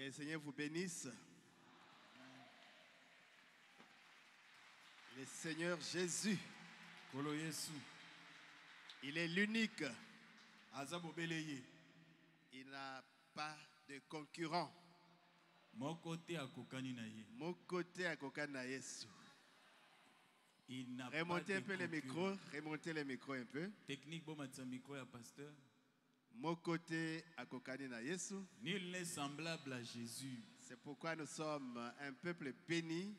Que le Seigneur vous bénisse. Le Seigneur Jésus, il est l'unique. Il n'a pas de concurrent. Mon côté à Kokana Yesu. Remontez un peu les micros. Remontez les micros un peu. Technique bon micro à pasteur. Mon côté à Kokana Yesu. Nul n'est semblable à Jésus. C'est pourquoi nous sommes un peuple béni.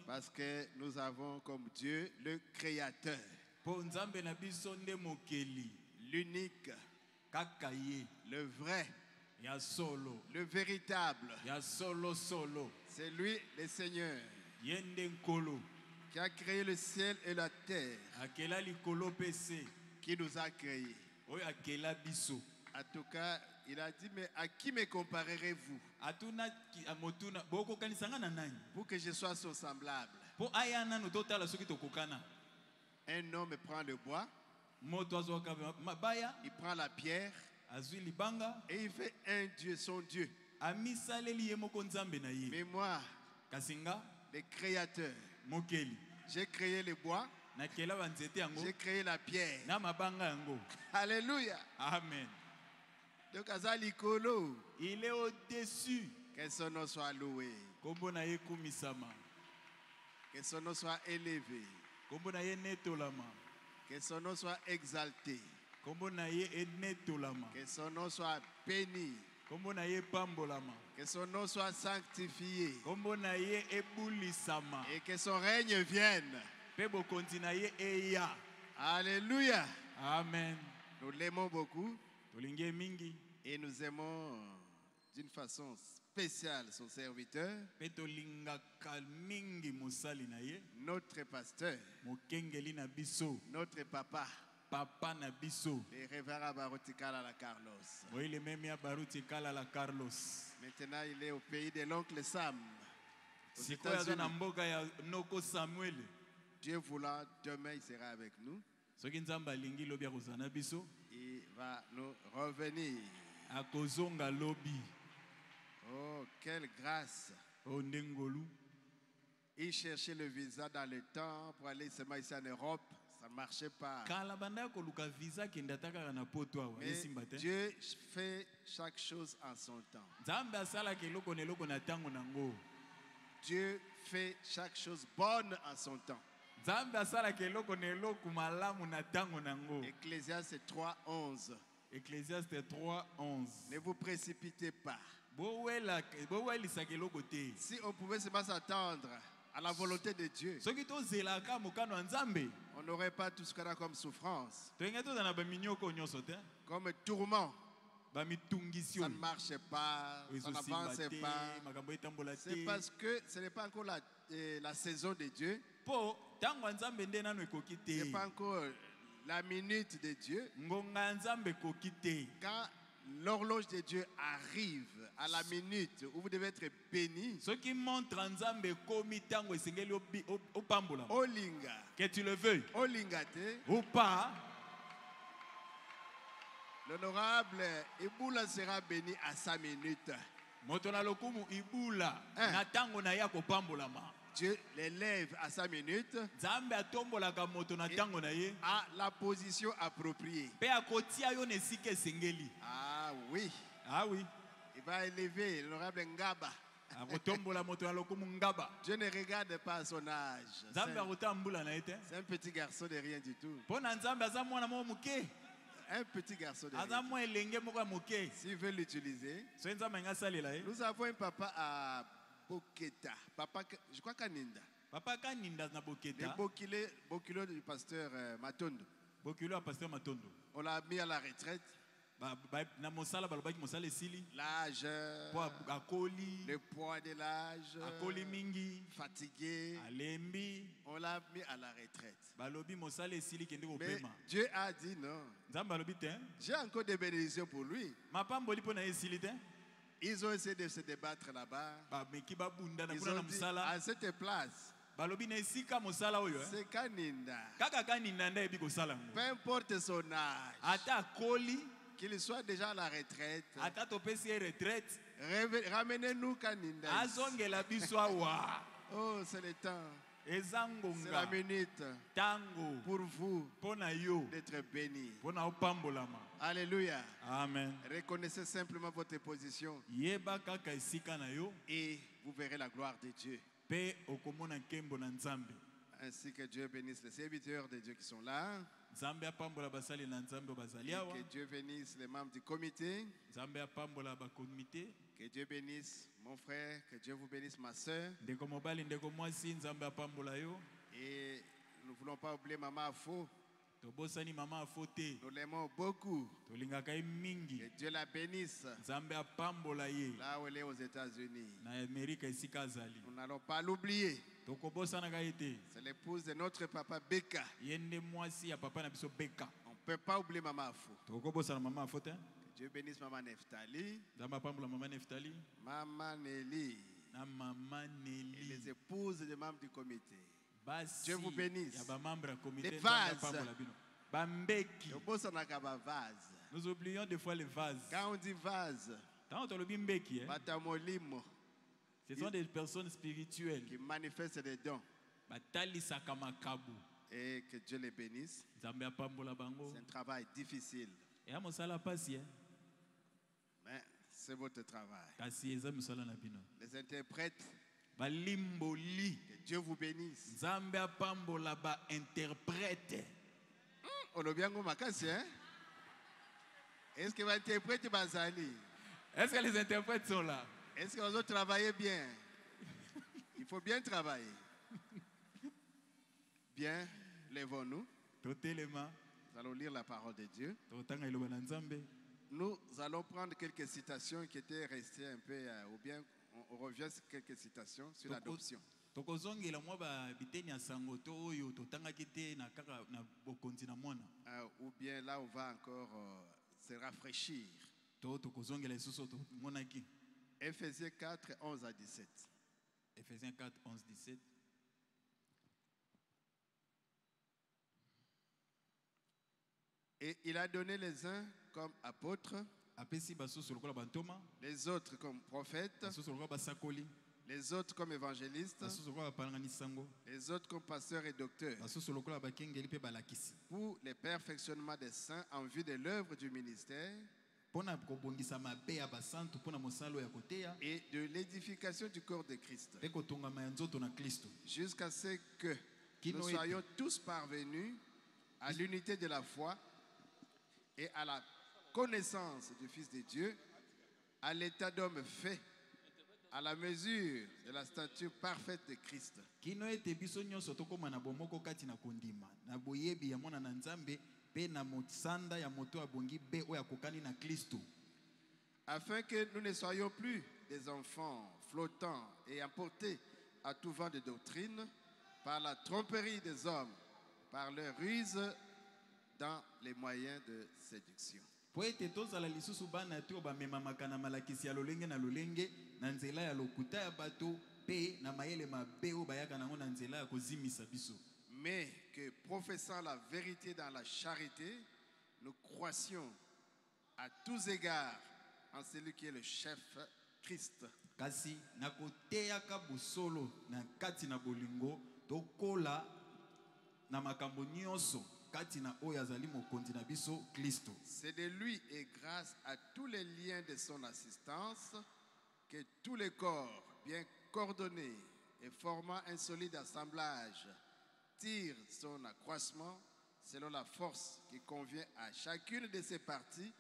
Parce que nous avons comme Dieu le Créateur. L'unique. Le vrai. Le véritable. C'est lui le Seigneur. Qui a créé le ciel et la terre. Qui nous a créés. En tout cas, il a dit, mais à qui me comparerez-vous? Pour que je sois son semblable. Un homme prend le bois. Il prend la pierre. Et il fait un Dieu, son Dieu. Mais moi, le Créateur, j'ai créé le bois. J'ai créé la pierre. Alléluia. Amen. Donc, Azalikolo, il est au-dessus. Que son nom soit loué. Que son nom soit élevé. Que son nom soit exalté. Que son nom soit béni. Que son nom soit sanctifié. Et que son règne vienne. Alléluia. Amen. Nous l'aimons beaucoup. Et nous aimons d'une façon spéciale son serviteur. Notre pasteur. Notre papa. Le révérend Barutikala la Carlos. Maintenant, il est au pays de l'oncle Sam. Dieu voulant, demain il sera avec nous. Il va nous revenir. Oh, quelle grâce. Il cherchait le visa dans le temps pour aller seulement ici en Europe. Ça ne marchait pas. Mais Dieu fait chaque chose en son temps. Dieu fait chaque chose bonne en son temps. Ecclésiaste 3:11. Ecclésiaste 3:11. Ne vous précipitez pas. Si on pouvait seulement s'attendre à la volonté de Dieu, on n'aurait pas tout ce qu'on a comme souffrance, comme tourment. Ça ne marche pas, ça n'avance pas. C'est parce que ce n'est pas encore la saison de Dieu. Ce n'est pas encore la minute de Dieu. Quand l'horloge de Dieu arrive à la minute où vous devez être béni, Olinga, que tu le veuilles Olingate, ou pas, l'honorable Iboula sera béni à sa minute. Dieu l'élève à sa minute et à la position appropriée. Ah oui. Ah oui. Il va élever l'honorable Ngaba. Dieu ne regarde pas son âge. C'est un petit garçon de rien du tout. Un petit garçon de rien. S'il veut l'utiliser, nous avons un papa à Boketa. Papa, je crois Kaninda. Papa Kaninda na Boketa. Le Bokilo du pasteur Matondo. Bokilo à pasteur Matondo. On l'a mis à la retraite. L'âge, le poids de l'âge, fatigué, on l'a mis à la retraite. Mais Dieu a dit non. J'ai encore des bénédictions pour lui. Ils ont essayé de se débattre là-bas. Ils ont dit à cette place, c'est Kaninda. Peu importe son âge, qu'il soit déjà à la retraite. retraite. Ramenez-nous Kaninda. Azongela biso awa. Oh, c'est le temps. C'est Ezangonga. la minute Tango. pour vous Pona yo. d'être bénis. Pona opambolama. Alléluia. Amen. Reconnaissez simplement votre position Yeba kaka esika na yo. et vous verrez la gloire de Dieu. Pe okomona nkembo na Nzambe. Ainsi que Dieu bénisse les serviteurs de Dieu qui sont là. Nzambe apambola basali na Nzambe bazali awa. Que Dieu bénisse les membres du comité. Nzambe apambola ba comité. Que Dieu bénisse mon frère, que Dieu vous bénisse ma soeur. Ndeko mobali ndeko mwasi Nzambe apambola yo. Et nous ne voulons pas oublier Maman Afo. Tobosani mama afote. Nous l'aimons beaucoup. Tolingaka mingi. Que Dieu la bénisse. Nzambe apambola ye. Là où elle est aux États-Unis. Na Amerika esika azali. Nous n'allons pas l'oublier. Tokobosana ka ete. C'est l'épouse de notre papa Beka. Yende mwasi ya papa na biso Beka. On ne peut pas oublier Maman Afo. Tokobosana mama afote. Que Dieu bénisse Maman Neftali. Nzambe apambola mama Neftali. Maman Nelly. Na mama Nelly. Et les épouses des membres du comité. Basi. Dieu vous bénisse. Ya ba membre du comité. Les vases. Bambeki. Nous oublions des fois les vases. Quand on dit vase, ce sont des personnes spirituelles qui manifestent des dons. Et que Dieu les bénisse. C'est un travail difficile. Mais c'est votre travail. Les interprètes, que Dieu vous bénisse. Est-ce que l'interprète Bazali? Est-ce que les interprètes sont là? Est-ce que vous avez travaillé bien? Il faut bien travailler. Bien, lèvons-nous. Nous allons lire la parole de Dieu. Nous allons prendre quelques citations qui étaient restées un peu, ou bien on revient sur quelques citations sur l'adoption. Ou bien là on va encore se rafraîchir. Ephésiens 4, 11 à 17. Ephésiens 4, 11, 17. Et il a donné les uns comme apôtres, les autres comme prophètes, les autres comme évangélistes, les autres comme pasteurs et docteurs, pour le perfectionnement des saints en vue de l'œuvre du ministère et de l'édification du corps de Christ, jusqu'à ce que nous soyons tous parvenus à l'unité de la foi et à la connaissance du Fils de Dieu, à l'état d'homme fait, à la mesure de la stature parfaite de Christ. Afin que nous ne soyons plus des enfants flottants et emportés à tout vent de doctrine par la tromperie des hommes, par leur ruse dans les moyens de séduction. Mais que professant la vérité dans la charité, nous croissions à tous égards en celui qui est le chef, Christ. C'est de lui et grâce à tous les liens de son assistance que tous les corps, bien coordonnés et formant un solide assemblage, tirent son accroissement selon la force qui convient à chacune de ses parties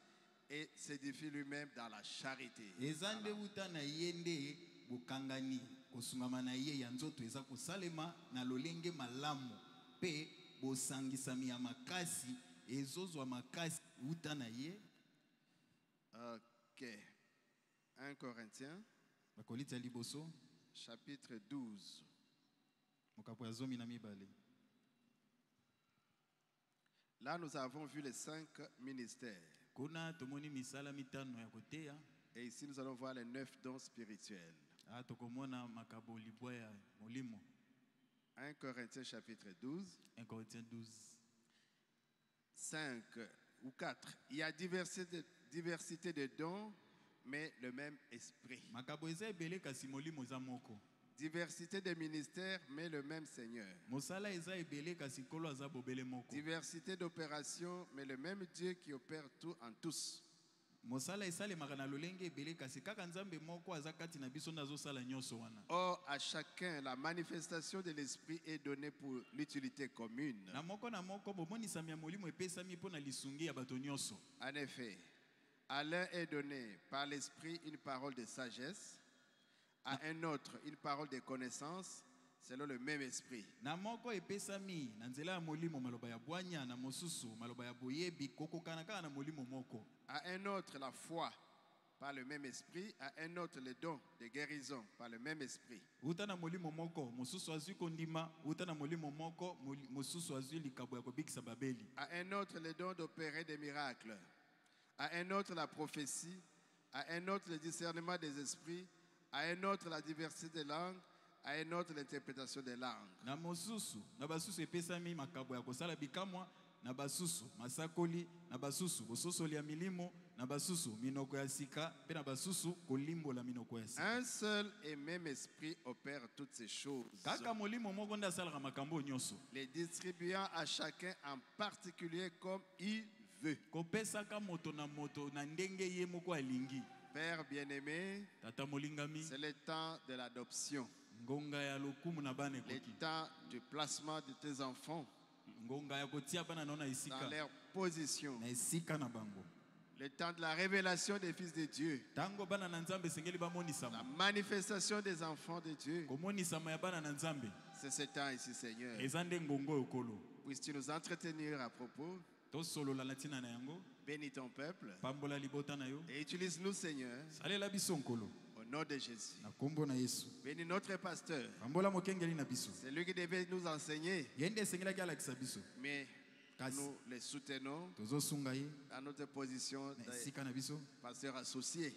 et s'édifie lui-même dans la charité. Ok. 1 Corinthiens, chapitre 12. Là, nous avons vu les 5 ministères. Et ici, nous allons voir les 9 dons spirituels. 1 Corinthiens chapitre 12. 1 Corinthiens 12. 5 ou 4. Il y a diversité de dons, mais le même esprit. Diversité de ministères, mais le même Seigneur. Diversité d'opérations, mais le même Dieu qui opère tout en tous. Or, à chacun, la manifestation de l'esprit est donnée pour l'utilité commune. En effet, à l'un est donné par l'esprit une parole de sagesse, à un autre une parole de connaissance, selon le même esprit. À un autre la foi par le même esprit, à un autre le don de guérison par le même esprit. À un autre le don d'opérer des miracles, à un autre la prophétie, à un autre le discernement des esprits, à un autre la diversité des langues, à un autre l'interprétation des langues. Un seul et même esprit opère toutes ces choses, les distribuant à chacun en particulier comme il veut. Père bien-aimé, c'est le temps de l'adoption, le temps du placement de tes enfants dans leur position, le temps de la révélation des fils de Dieu, la manifestation des enfants de Dieu. C'est ce temps ici, Seigneur. Puisses-tu nous entretenir à propos? Bénis ton peuple et utilise-nous, Seigneur, au nom de Jésus. Bénis notre pasteur. C'est lui qui devait nous enseigner, mais nous les soutenons dans notre position de pasteur associé.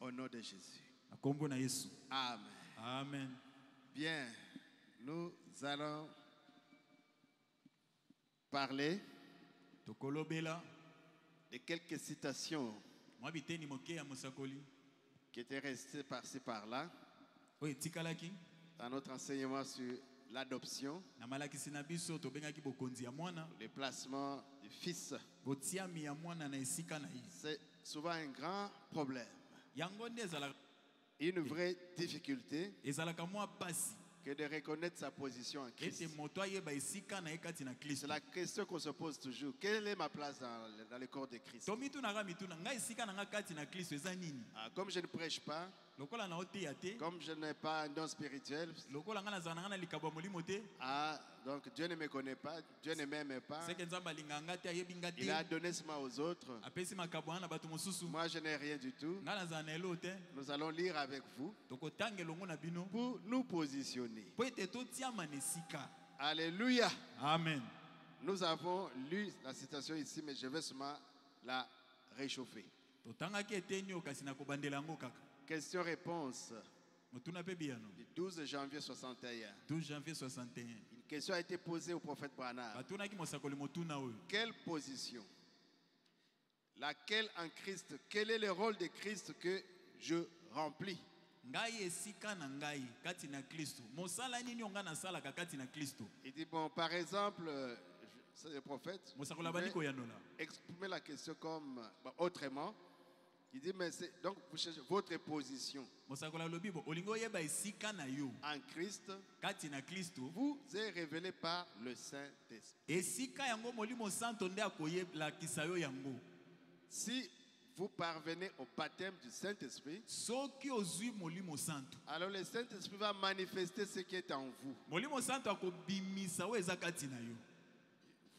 Au nom de Jésus. Amen. Amen. Bien, nous allons parler de quelques citations qui étaient restées par-ci par-là dans notre enseignement sur l'adoption, le placement du fils. C'est souvent un grand problème, une vraie difficulté que de reconnaître sa position en Christ. C'est la question qu'on se pose toujours. Quelle est ma place dans le corps de Christ? Comme je ne prêche pas, comme je n'ai pas un don spirituel, donc Dieu ne me connaît pas, Dieu ne m'aime pas. Il a donné ce mot aux autres. Moi je n'ai rien du tout. Nous allons lire avec vous pour nous positionner. Alléluia. Amen. Nous avons lu la citation ici, mais je vais seulement la réchauffer. Question-réponse du 12 janvier 61. 12 janvier 61. Une question a été posée au prophète Branham. Quelle position? Laquelle en Christ? Quel est le rôle de Christ que je remplis? Il dit, bon, par exemple, c'est le prophète, exprimer la question comme autrement. Il dit, mais c'est donc vous cherchez votre position. En Christ, vous êtes révélé par le Saint-Esprit. Si vous parvenez au baptême du Saint-Esprit, alors le Saint-Esprit va manifester ce qui est en vous.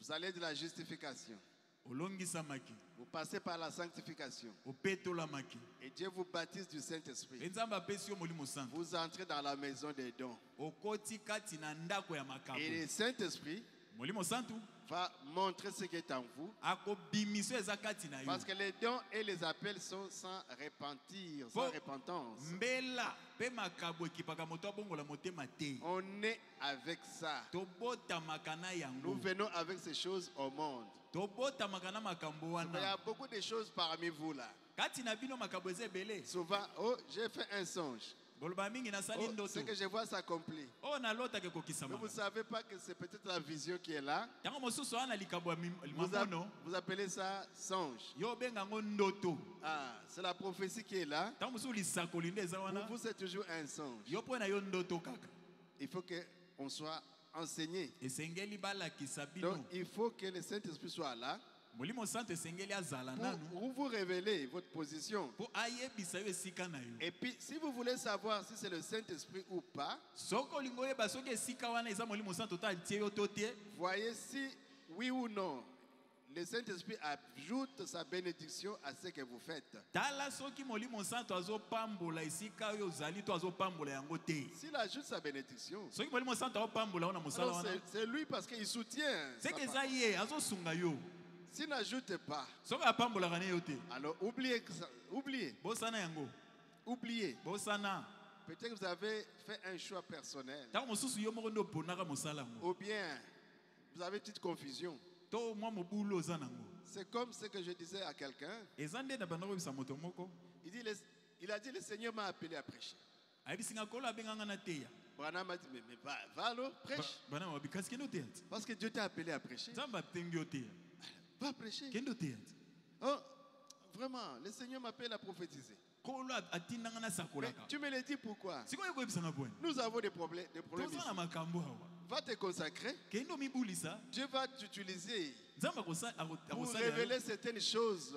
Vous allez de la justification. Vous passez par la sanctification. Et Dieu vous baptise du Saint-Esprit. Vous entrez dans la maison des dons. Et le Saint-Esprit va montrer ce qui est en vous. Parce que les dons et les appels sont sans repentir, sans repentance. On est avec ça. Nous venons avec ces choses au monde. Il y a beaucoup de choses parmi vous là. Souvent, oh, j'ai fait un songe. Oh, ce que je vois s'accomplit. Mais vous ne savez pas que c'est peut-être la vision qui est là. Vous appelez ça songe. Ah, c'est la prophétie qui est là. Pour vous, c'est toujours un songe. Il faut qu'on soit enseigné. Donc, il faut que le Saint-Esprit soit là. Pour vous révéler votre position. Et puis, si vous voulez savoir si c'est le Saint-Esprit ou pas, voyez si, oui ou non, le Saint-Esprit ajoute sa bénédiction à ce que vous faites. S'il ajoute sa bénédiction, c'est lui parce qu'il soutient. S'il n'ajoute pas, alors oubliez ça. Oubliez. Oubliez. Peut-être que vous avez fait un choix personnel. Ou bien vous avez une petite confusion. C'est comme ce que je disais à quelqu'un. Il a dit, le Seigneur m'a appelé à prêcher. Branham m'a dit, mais va alors, prêche. Parce que Dieu t'a appelé à prêcher. Va prêcher. Oh, vraiment, le Seigneur m'appelle à prophétiser. Mais tu me le dis pourquoi? Nous avons des problèmes ici. Va te consacrer. Dieu va t'utiliser pour révéler certaines choses.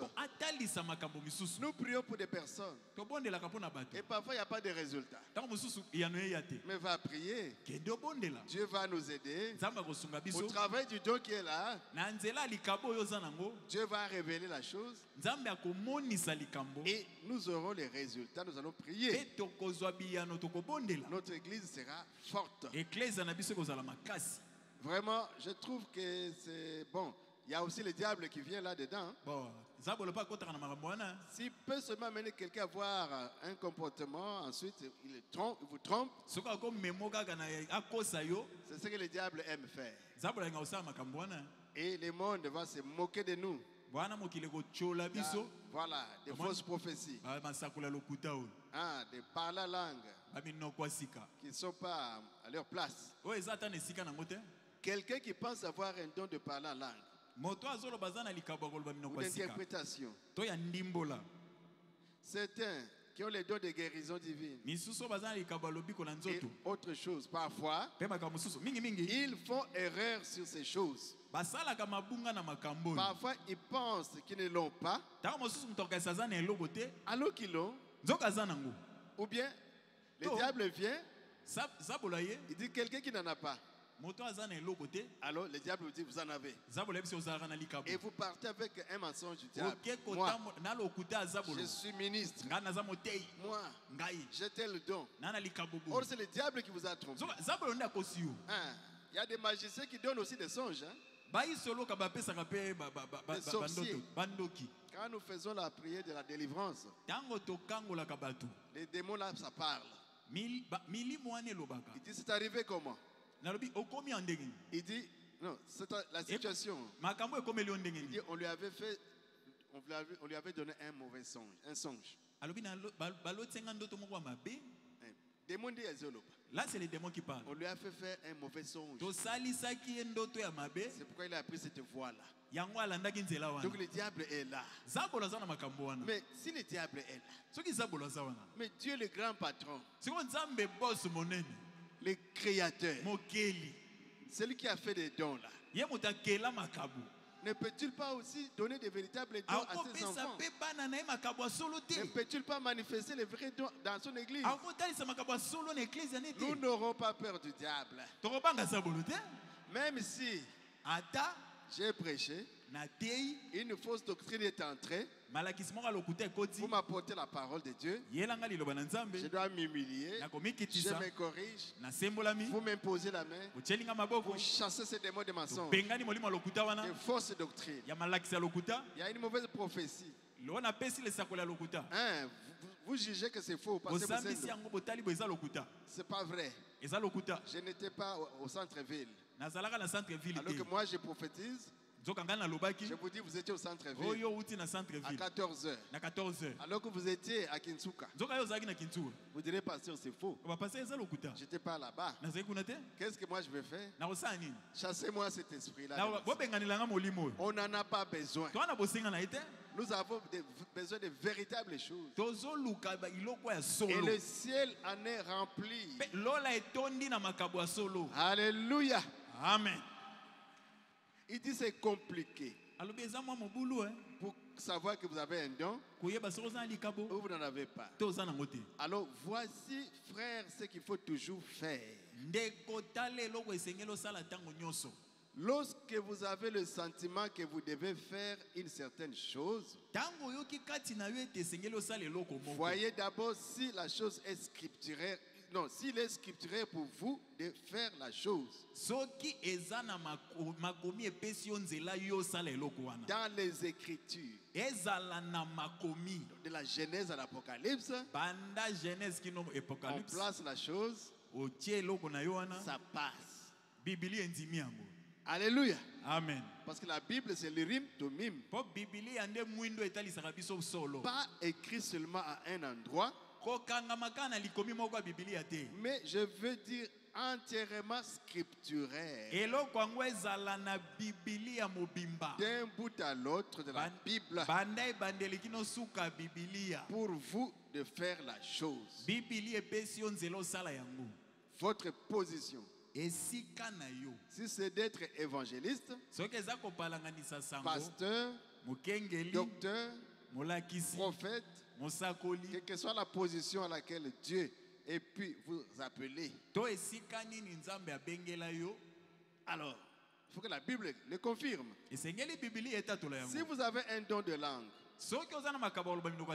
Nous prions pour des personnes. Et parfois, il n'y a pas de résultat. Mais va prier. Dieu va nous aider. Au travail du don qui est là, Dieu va révéler la chose. Et nous aurons les résultats. Nous allons prier. Notre église sera forte. Vraiment, je trouve que c'est bon. Il y a aussi le diable qui vient là-dedans. S'il peut seulement amener quelqu'un à avoir un comportement, ensuite il vous trompe. C'est ce que le diable aime faire. Et le monde va se moquer de nous. Voilà, des fausses prophéties. Des parler la langue qui ne sont pas à leur place. Quelqu'un qui pense avoir un don de parler en langue ou d'interprétation. Certains qui ont les dons de guérison divine et autre chose. Parfois, ils font erreur sur ces choses. Parfois, ils pensent qu'ils ne l'ont pas alors qu'ils l'ont. Ou bien, le diable vient, il dit quelqu'un qui n'en a pas. Alors le diable vous dit vous en avez. Et vous partez avec un mensonge du diable. Moi, je suis ministre. Moi, j'ai tel don. Or c'est le diable qui vous a trompé. Il y a des magiciens qui donnent aussi des songes. Des sorciers. Quand nous faisons la prière de la délivrance, les démons là, ça parle. Il dit c'est arrivé comment? Il dit non, c'est la situation. Il dit on lui avait donné un mauvais songe, un songe. Là, c'est les démons qui parlent. On lui a fait faire un mauvais songe. C'est pourquoi il a pris cette voie-là. Donc le diable est là. Mais si le diable est là, mais Dieu est le grand patron, le créateur, celui qui a fait des dons là, ne peut-il pas aussi donner de véritables dons à ses enfants? Ne peut-il pas manifester les vrais dons dans son église? Nous n'aurons pas peur du diable. Même si j'ai prêché, une fausse doctrine est entrée. Vous m'apportez la parole de Dieu. Je dois m'humilier. Je me corrige. Vous m'imposez la main. Vous chassez ces démons de mensonges. De fausses doctrines. Il y a une mauvaise prophétie. Vous jugez que c'est faux parce que c'est pas vrai. Je n'étais pas au centre-ville. Alors que moi je prophétise. Je vous dis, vous étiez au centre-ville à 14h. Alors que vous étiez à Kinsuka. Vous direz, pasteur, c'est faux. Je n'étais pas là-bas. Qu'est-ce que moi je vais faire? Chassez-moi cet esprit-là. On n'en a pas besoin. Nous avons besoin de véritables choses. Et le ciel en est rempli. Alléluia. Amen. Il dit c'est compliqué. Pour savoir que vous avez un don ou vous n'en avez pas. Alors voici, frères, ce qu'il faut toujours faire. Lorsque vous avez le sentiment que vous devez faire une certaine chose, voyez d'abord si la chose est scripturaire. Non, s'il est scripturaire pour vous de faire la chose. Dans les Écritures, de la Genèse à l'Apocalypse, on place la chose, ça passe. Alléluia. Amen. Parce que la Bible, c'est le rim to mim. Pas écrit seulement à un endroit, mais je veux dire entièrement scripturaire. D'un bout à l'autre de la Bible. Pour vous de faire la chose. Votre position. Si c'est d'être évangéliste, pasteur, docteur, prophète, quelle que soit la position à laquelle Dieu et puis vous appelez. Alors, il faut que la Bible le confirme. Si vous avez un don de langue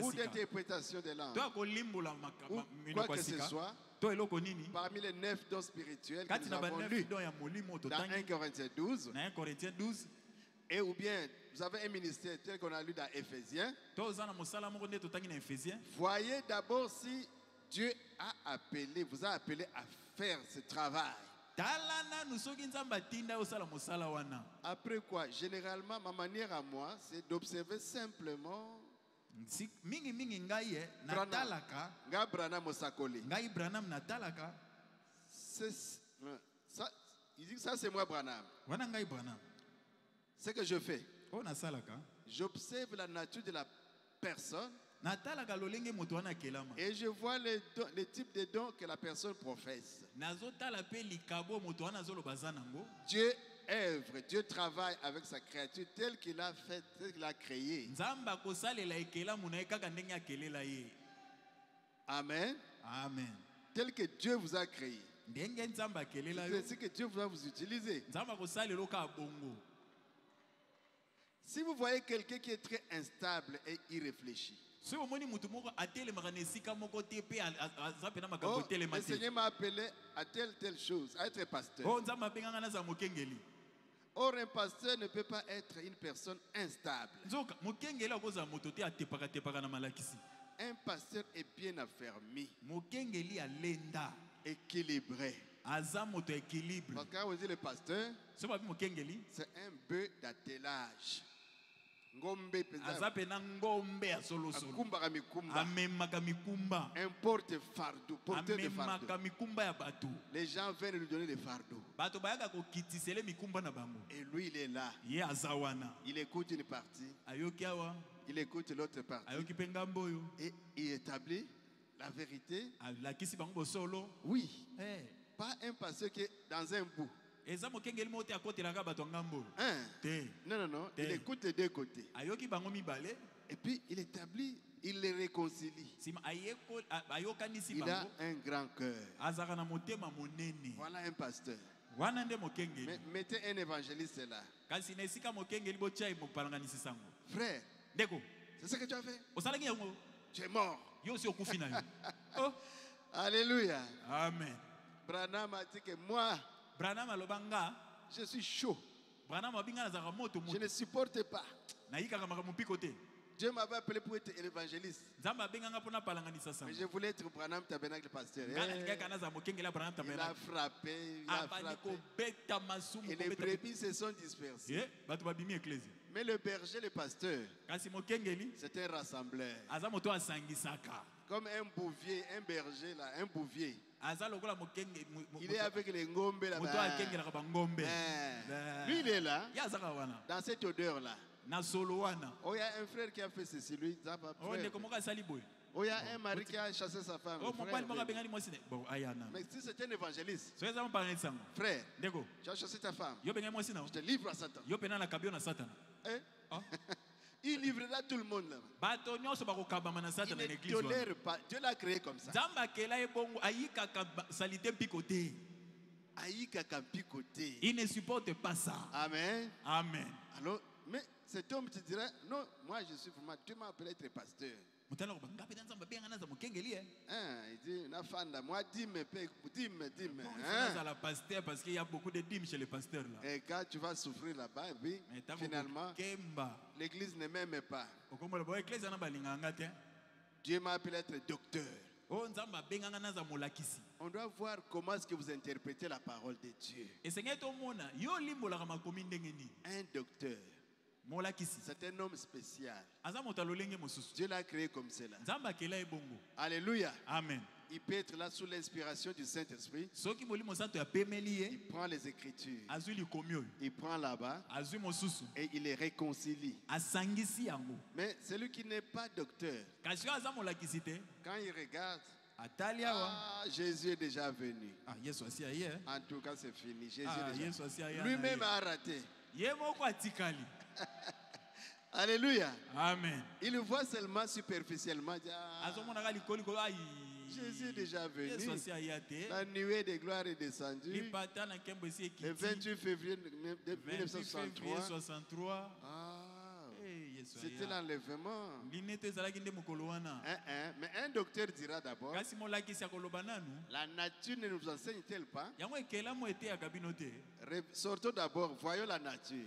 ou d'interprétation de langue ou quoi que ce soit, parmi les 9 dons spirituels que nous avons lus dans 1 Corinthiens 12, et ou bien vous avez un ministère tel qu'on a lu dans Éphésiens, voyez d'abord si Dieu vous a appelé à faire ce travail. Après quoi, généralement, ma manière à moi, c'est d'observer simplement Branham Mosakoli. Il dit que ça c'est moi Branham. Ce que je fais, j'observe la nature de la personne et je vois les types de dons que la personne professe. Dieu œuvre, Dieu travaille avec sa créature telle qu'il a fait, telle qu'il a créé. Amen. Amen. Tel que Dieu vous a créé. C'est ainsi que Dieu va vous utiliser. Si vous voyez quelqu'un qui est très instable et irréfléchi, le Seigneur m'a appelé à telle chose, à être pasteur. Or, un pasteur ne peut pas être une personne instable. Un pasteur est bien affermi, équilibré. Parce que quand on dit le pasteur, c'est un bœuf d'attelage. Un porte-fardeau, porteur de fardeau. Les gens viennent lui donner des fardeaux. Et lui, il est là. Il écoute une partie. Il écoute l'autre partie. Et il établit la vérité. Oui. Pas un pasteur qui est dans un bout. Non. Il écoute les deux côtés. Et puis il établit, il les réconcilie. Il a un grand cœur. Voilà un pasteur. Mettez un évangéliste là. Frère, c'est ce que tu as fait. Tu es mort. Alléluia. Amen. Branham a dit que moi, je suis chaud. Je ne supporte pas. Dieu m'avait appelé pour être évangéliste. Mais je voulais être Branham Tabernacle pasteur. Il a frappé, il a frappé. Et les brebis se sont dispersées. Mais le berger, le pasteur, c'est un rassembleur. Comme un bouvier, un berger là, un bouvier. Il est avec les ngombe là-bas. Lui, il est là, dans cette odeur-là. Oh, il y a un frère qui a fait ceci, lui. Oh, il y a un mari qui a chassé sa femme. Mais si c'est un évangéliste, frère, tu as chassé ta femme, je te livre à Satan. Il livrera tout le monde là. Il ne tolère pas. Dieu l'a créé comme ça. Il ne supporte pas ça. Amen. Amen. Alors, mais cet homme te dira, non, moi je suis vraiment, Dieu m'a appelé être pasteur. Il dit, moi, dis-moi. Parce qu'il y a beaucoup de dîmes chez les pasteurs là. Et quand tu vas souffrir là-bas, oui, finalement, l'église ne m'aime pas. Dieu m'a appelé être docteur. On doit voir comment est-ce que vous interprétez la parole de Dieu. Un docteur, c'est un homme spécial. Dieu l'a créé comme cela. Alléluia. Amen. Il peut être là sous l'inspiration du Saint-Esprit. Il prend les Écritures. Il prend là-bas et il les réconcilie. Mais celui qui n'est pas docteur, quand il regarde, Jésus est déjà venu. En tout cas, c'est fini. Jésus est déjà venu. Lui-même a raté. Alléluia. Amen. Il le voit seulement superficiellement. Jésus est déjà venu. La nuée de gloire est descendue. Le 28 février 1963. C'était l'enlèvement. Mais un docteur dira d'abord, la nature ne nous enseigne-t-elle pas? Sortons d'abord, voyons la nature.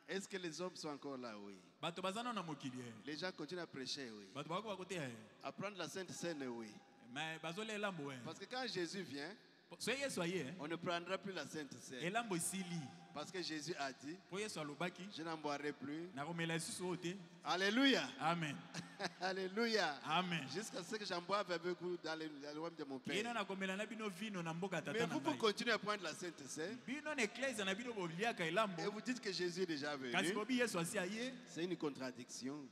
Est-ce que les hommes sont encore là? Oui. Les gens continuent à prêcher? Oui. À prendre la Sainte Seine? Oui. Parce que quand Jésus vient, on ne prendra plus la Sainte Seine. Parce que Jésus a dit, je n'en boirai plus. Alléluia. Amen. Alléluia. Amen. Jusqu'à ce que j'en boive avec vous dans le royaume de mon Père. Mais vous continuez à prendre la Sainte Seine. Et vous dites que Jésus est déjà venu. C'est une contradiction.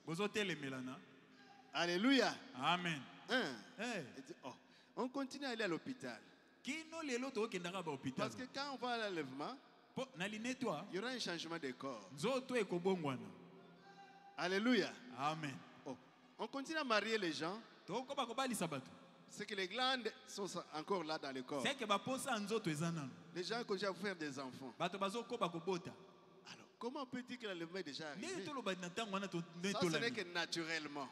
Alléluia. Amen. On continue à aller à l'hôpital. Parce que quand on va à l'enlèvement, il y aura un changement de corps. Alléluia. Amen. On continue à marier les gens. C'est que les glandes sont encore là dans le corps. Les gens continuent à faire des enfants. Alors, comment on peut dire que l'enlèvement est déjà arrivé? Ça, ce n'est que naturellement.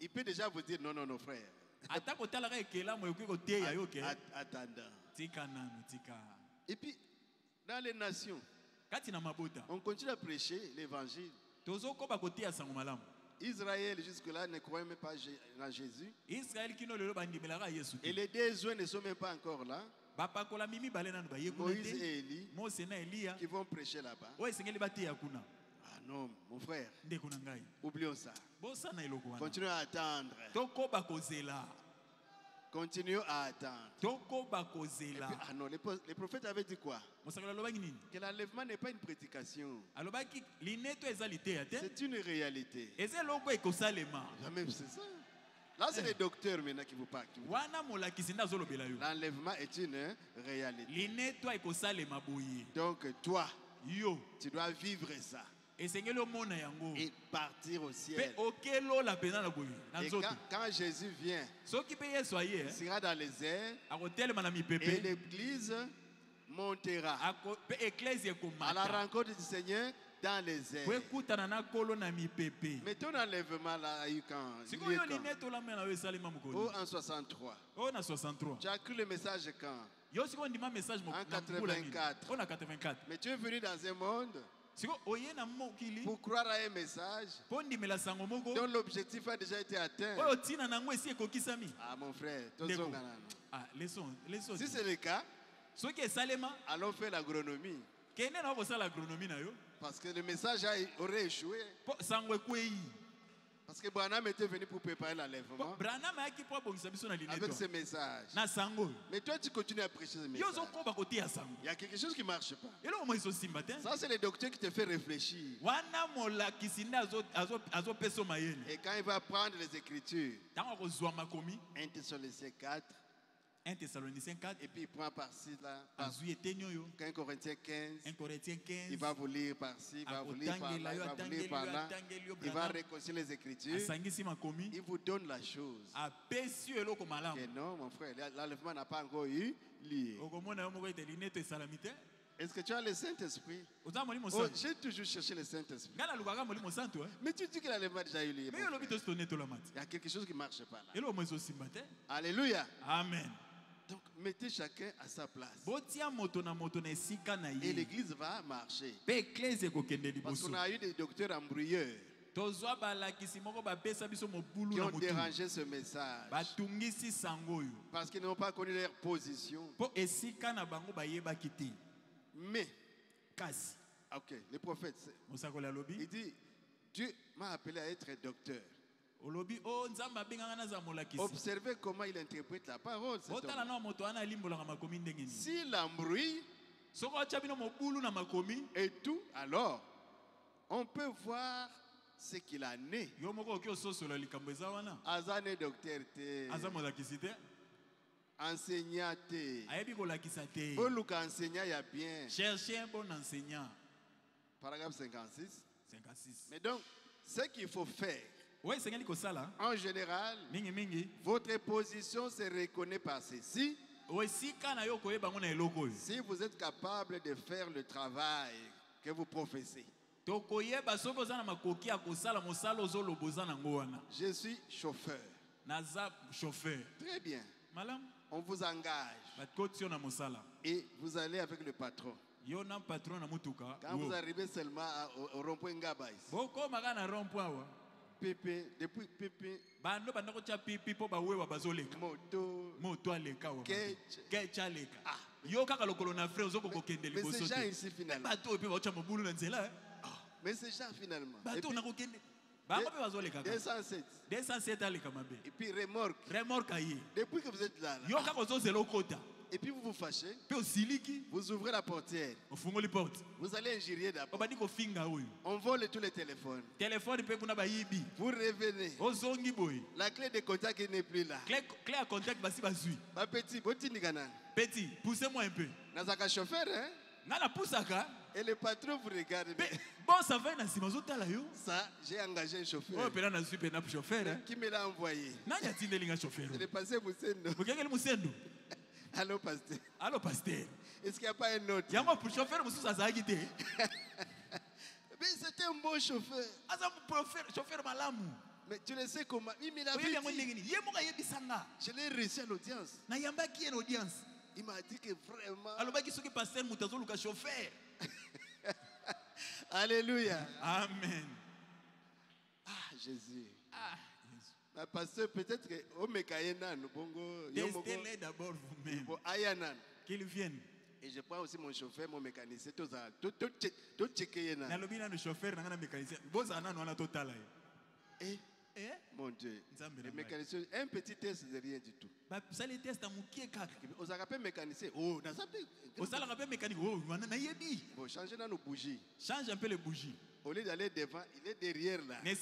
Il peut déjà vous dire non, non, non, frère. Attendant. Et puis, dans les nations, on continue à prêcher l'évangile. Israël, jusque-là, ne croyait même pas en Jésus. Et les deux ne sont même pas encore là. Moïse et Élie qui vont prêcher là-bas. Ah non, mon frère, oublions ça. Continuons à attendre. Continuons à attendre. Puis, ah non, les prophètes avaient dit quoi? Que l'enlèvement n'est pas une prédication. C'est une réalité. Jamais, c'est ça. Là, c'est les docteurs maintenant qui vous parlent. L'enlèvement est une réalité. Donc, toi, tu dois vivre ça. et partir au ciel. Et quand Jésus vient, il sera dans les airs et l'église montera à la rencontre du Seigneur dans les airs. Mais ton enlèvement là a eu quand? Oh, en 63. Tu as cru le message quand? En 84. Mais tu es venu dans un monde pour croire à un message dont l'objectif a déjà été atteint. Ah mon frère, si c'est le cas, allons faire l'agronomie. Parce que le message aurait échoué. Parce que Branham était venu pour préparer l'enlèvement avec ce message. Mais toi, tu continues à prêcher ce message. Il y a quelque chose qui ne marche pas. Ça, c'est le docteur qui te fait réfléchir. Et quand il va prendre les Écritures, 1 Thessaloniciens 4, 1 Thessaloniciens 4. Et puis il prend par-ci, là. 1 Corinthiens 15. Il va vous lire par-ci, il va vous lire par-là, il va vous lire par-là. Il va réconcilier les Écritures. Il vous donne la chose. Et non, mon frère, l'enlèvement n'a pas encore eu lieu. Est-ce que tu as le Saint-Esprit? Oh, j'ai toujours cherché le Saint-Esprit. Mais tu dis que l'enlèvement a déjà eu lieu. Il y a quelque chose qui ne marche pas là. Alléluia. Amen. Donc, mettez chacun à sa place. Et l'église va marcher. Parce qu'on a eu des docteurs embrouilleurs qui ont dérangé ce message. Parce qu'ils n'ont pas connu leur position. Mais, ok, le prophète, il dit, Dieu m'a appelé à être docteur. Observez comment il interprète la parole. S'il embrouille et tout, alors on peut voir ce qu'il a né. Azane docteur enseignant. Oluka enseignant, il y a bien. Cherchez un bon enseignant. Paragraphe 56. Mais donc, ce qu'il faut faire, en général, votre position se reconnaît par ceci. Si vous êtes capable de faire le travail que vous professez. Je suis chauffeur. Très bien. On vous engage. Et vous allez avec le patron. Quand vous arrivez seulement au rond-point Ngabais. Pépé, depuis Pépé. Moto. Ketch. Mais ces gens ici finalement. Mais ces gens finalement. 207. Et puis remorque. Depuis que vous êtes là. Et puis vous vous fâchez. Vous ouvrez la portière. Vous allez injurier d'abord. On vole tous les téléphones. Vous revenez. La clé de contact n'est plus là. Clé à contact, Petit, poussez-moi un peu. Nazaka chauffeur, hein? Et le patron vous regarde. Bon, ça va, ça, j'ai engagé un chauffeur. Qui me l'a envoyé? C'est le pasteur Moussendo. Allô, pasteur. Est-ce qu'il n'y a pas un autre? Mais c'était un bon chauffeur. Mais tu le sais comment? Il me l'a dit. Je l'ai reçu à l'audience. Il m'a dit que vraiment. Alléluia. Amen. Ah, Jésus. Mais pasteur, peut-être que au Mekayenan, testez-les d'abord vous-même. Qu'ils viennent. Et je prends aussi mon chauffeur, mon mécanicien, tout mon Dieu, le mécanicien, un petit test de rien du tout. Vous avez mécanicien. Oh, bon, changez dans nos bougies. Change un peu les bougies. Au lieu d'aller devant, il est derrière là. Il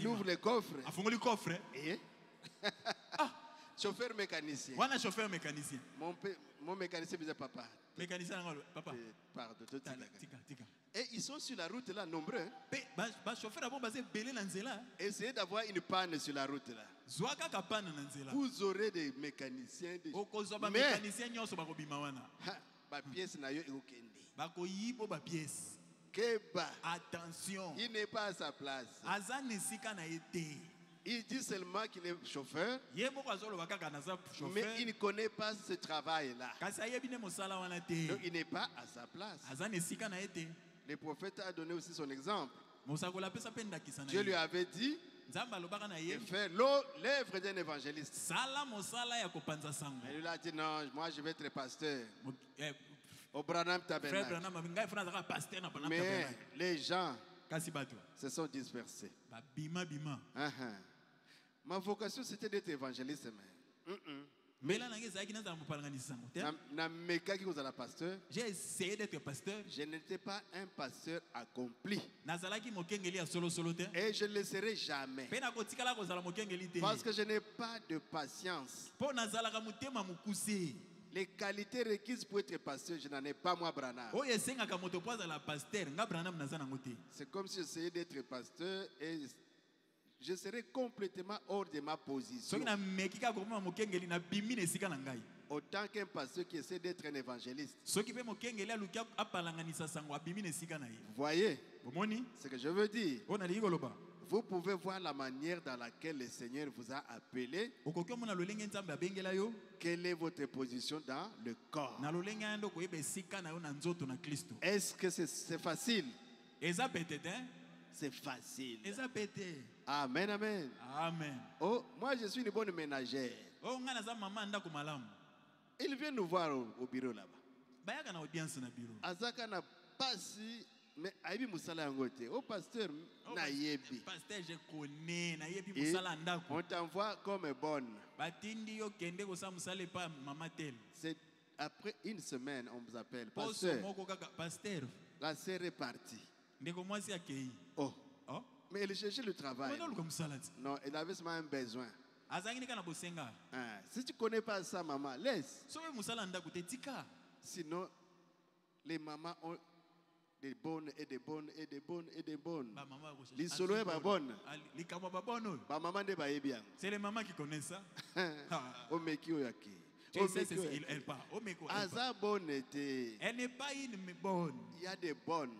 ouvre le coffre. Et chauffeur mécanicien. Mécanicien. Mon mécanicien disait papa. Mécanicien, papa. Pardon, Et ils sont sur la route là, nombreux. Essayez d'avoir une panne sur la route là. Vous aurez des mécaniciens. Mais, attention, il n'est pas à sa place. Il dit seulement qu'il est chauffeur, mais il ne connaît pas ce travail-là. Donc il n'est pas à sa place. Le prophète a donné aussi son exemple. Dieu lui avait dit de faire l'œuvre d'un évangéliste. Il lui a dit non, moi je vais être pasteur. Au Branham Tabernacle. Mais les gens se sont dispersés. Ma vocation c'était d'être évangéliste. J'ai essayé d'être pasteur. Je n'étais pas un pasteur accompli. Et je ne le serai jamais. Parce que je n'ai pas de patience. Les qualités requises pour être pasteur, je n'en ai pas moi, Branham. C'est comme si j'essayais d'être pasteur et je serais complètement hors de ma position. Autant qu'un pasteur qui essaie d'être un évangéliste. Vous voyez ce que je veux dire? Vous pouvez voir la manière dans laquelle le Seigneur vous a appelé. Quelle est votre position dans le corps? Est-ce que c'est facile? C'est facile. Amen, amen. Amen. Oh, moi je suis une bonne ménagère. Il vient nous voir au bureau là-bas. Azaka n'a pas si, mais Aibi Moussala Ngote. Oh pasteur, naïebi. Pasteur, je connais. Naïebi Moussala Ndako. On t'envoie comme bonne. C'est après une semaine, on vous appelle. Pasteur, la sœur est partie. Oh. Mais elle cherchait le travail. Non, elle avait seulement un besoin. Si tu ne connais pas ça, maman, laisse. Sinon, les mamans ont des bonnes et des bonnes et des bonnes et des bonnes. Les solo est pas bonne. Maman n'est pas bien. C'est les mamans qui connaissent ça. Oh, mais qui est elle part. Elle n'est pas une bonne. Il y a des bonnes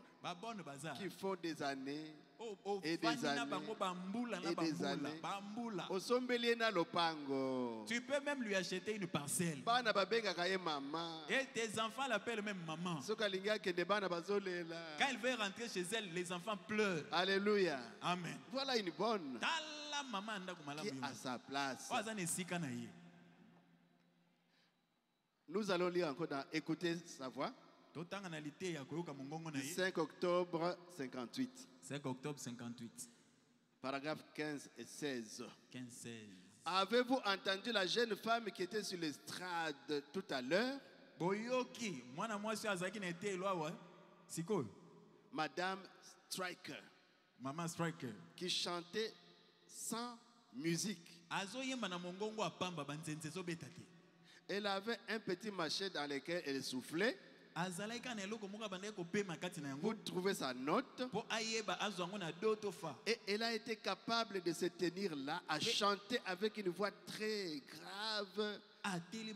qui font des années et des années et des années. Tu peux même lui acheter une parcelle. Et tes enfants l'appellent même maman. Quand elle veut rentrer chez elle, les enfants pleurent. Alléluia. Amen. Voilà une bonne qui est à sa place. Nous allons lire encore dans Écouter sa voix. 5 octobre 58. 5 octobre 58. Paragraphe 15 et 16. 15-16. Avez-vous entendu la jeune femme qui était sur l'estrade tout à l'heure? Madame Striker. Maman Striker. Qui chantait sans musique. Elle avait un petit machet dans lequel elle soufflait. Vous trouvez sa note. Et elle a été capable de se tenir là, à chanter avec une voix très grave. Puis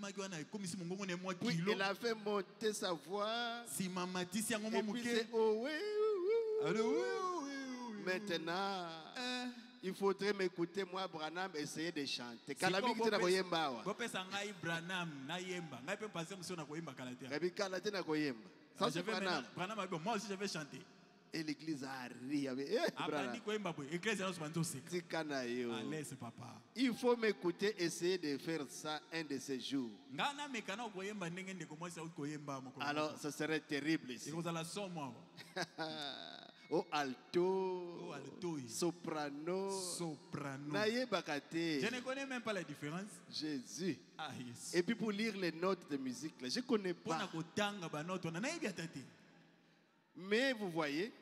elle a fait monter sa voix. Et puis c'est oh oui, oui, oui. Maintenant, il faudrait m'écouter, moi, Branham, essayer de chanter. Moi aussi, je vais chanter. Et l'église a ri. Il faut m'écouter, essayer de faire ça un de ces jours. Alors, ce serait terrible ici. Oh alto, soprano. Je ne connais même pas la différence. Jésus. Ah, yes. Et puis pour lire les notes de musique, je ne connais pas. Mais vous voyez,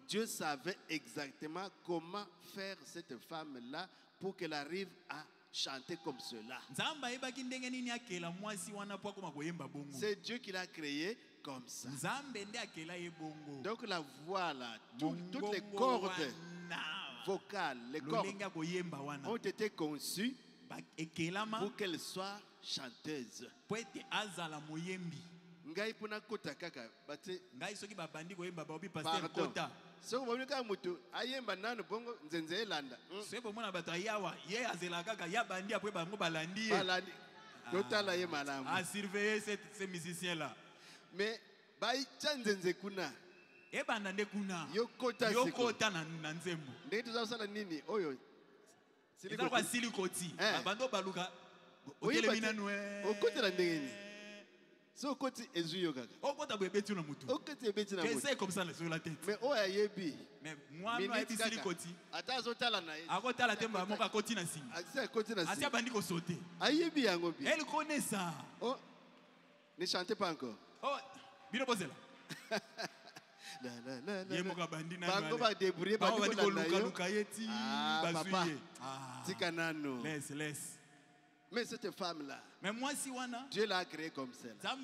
Dieu savait exactement comment faire cette femme-là pour qu'elle arrive à chanter comme cela. C'est Dieu qui l'a créé comme ça. Donc la voix là, toutes les cordes vocales, les cordes ont été conçues pour qu'elles soient chanteuses. Ngai puna kota kaka bate ngai soki babandi koyemba baobi pasteur kota so bomoni ka mutu ayemba nanu bongo nzenze elanda so bomona bato ayawa ye azela kaka ya bandi après bango balandi kota la ye malamu a surveiller ces musiciens là mais bai chanzenze kuna e banda nde kuna yo kota na nzembo ndeti tuzasala nini oyo silikoti bando baluka okele minanu okotela ndengeni. So côté ezuyo gaga. O kota bebeti na mutu. O kota bebeti na mutu. C'est comme ça sur la tête. Mais o ayebi. Mais moi no eti sili koti. Ata azotala na ye. Akotala temba moka koti na singa. Asa koti na singa. Asia bandi ko sauter. Ayebi yango bi. Elle connaît ça. Oh. Ne chantez pas encore. Oh, bino bozela. La. Ye moka bandi na. Bango ba débrouiller ba ko luka yeti basuye. Tika nano. Laisse. Mais cette femme-là, Dieu l'a créée comme celle-là.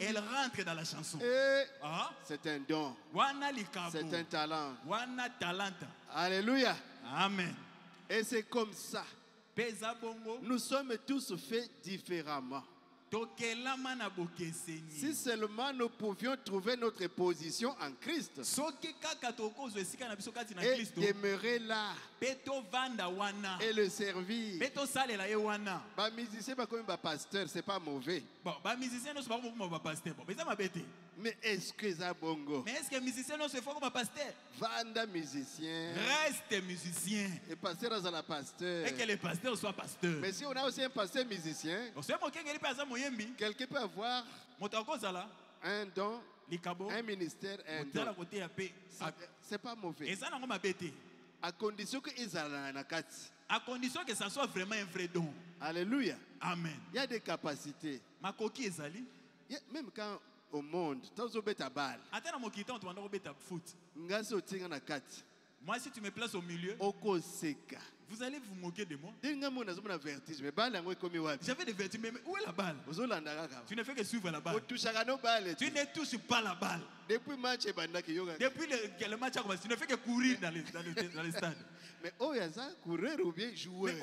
Elle rentre dans la chanson. C'est un don. C'est un talent. Alléluia. Amen. Et c'est comme ça. Nous sommes tous faits différemment. Si seulement nous pouvions trouver notre position en Christ et demeurer là et le servir. Les musiciens comme pasteur, c'est pas mauvais. Mais est-ce que ça bongo? Mais est-ce que musicien non se fait comme pasteur? Vanda musicien. Reste musicien. Et pasteur à la pasteur. Et que le pasteur soit pasteur. Mais si on a aussi un pasteur musicien, quelqu'un peut avoir un don, un ministère, un don. C'est pas mauvais. À condition que à condition que ça soit vraiment un vrai don. Alléluia. Amen. Il y a des capacités. Ma coquille ezali. Même quand au monde, moi, si tu me places au milieu, vous allez vous moquer de moi. J'avais des vertiges, mais où est la balle? Tu ne fais que suivre la balle. Tu ne touches pas la balle. Depuis le match a commencé, tu ne fais que courir dans les stades. Mais courir ou bien jouer?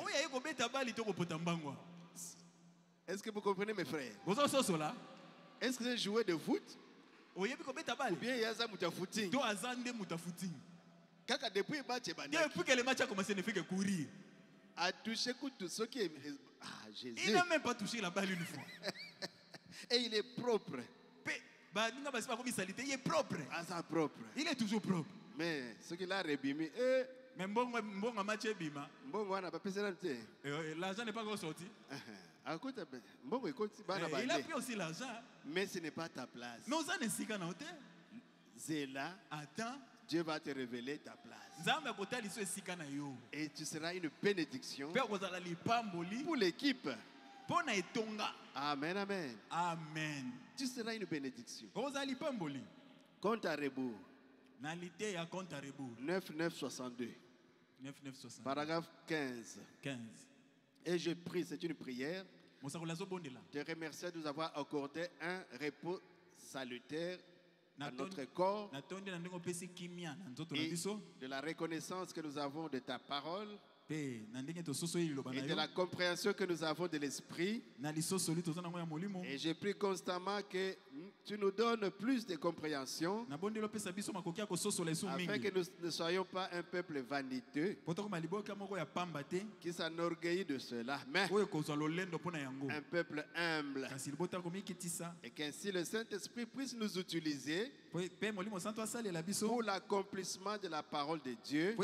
Est-ce que vous comprenez mes frères? Est-ce que c'est jouer de foot? Ou bien il y a ça footing? Depuis que le match a commencé, il ne fait que courir. Il n'a même pas touché la balle une fois. Et il est propre. Il est propre. Il est toujours propre. Mais ce qu'il a rebimé, l'argent n'est pas encore sorti. Il a pris aussi l'argent. Mais ce n'est pas ta place. Zéla, attends. Dieu va te révéler ta place. Et tu seras une bénédiction pour l'équipe. Amen, amen. Amen. Tu seras une bénédiction. Compte à rebours. 9962. Paragraphe 15. Et je prie, c'est une prière. Te remercie de nous avoir accordé un repos salutaire à notre corps et de la reconnaissance que nous avons de ta parole et de la compréhension que nous avons de l'esprit. Et je prie constamment que tu nous donnes plus de compréhension afin que nous ne soyons pas un peuple vaniteux qui s'enorgueillit de cela, mais un peuple humble, et qu'ainsi le Saint-Esprit puisse nous utiliser pour l'accomplissement de la parole de Dieu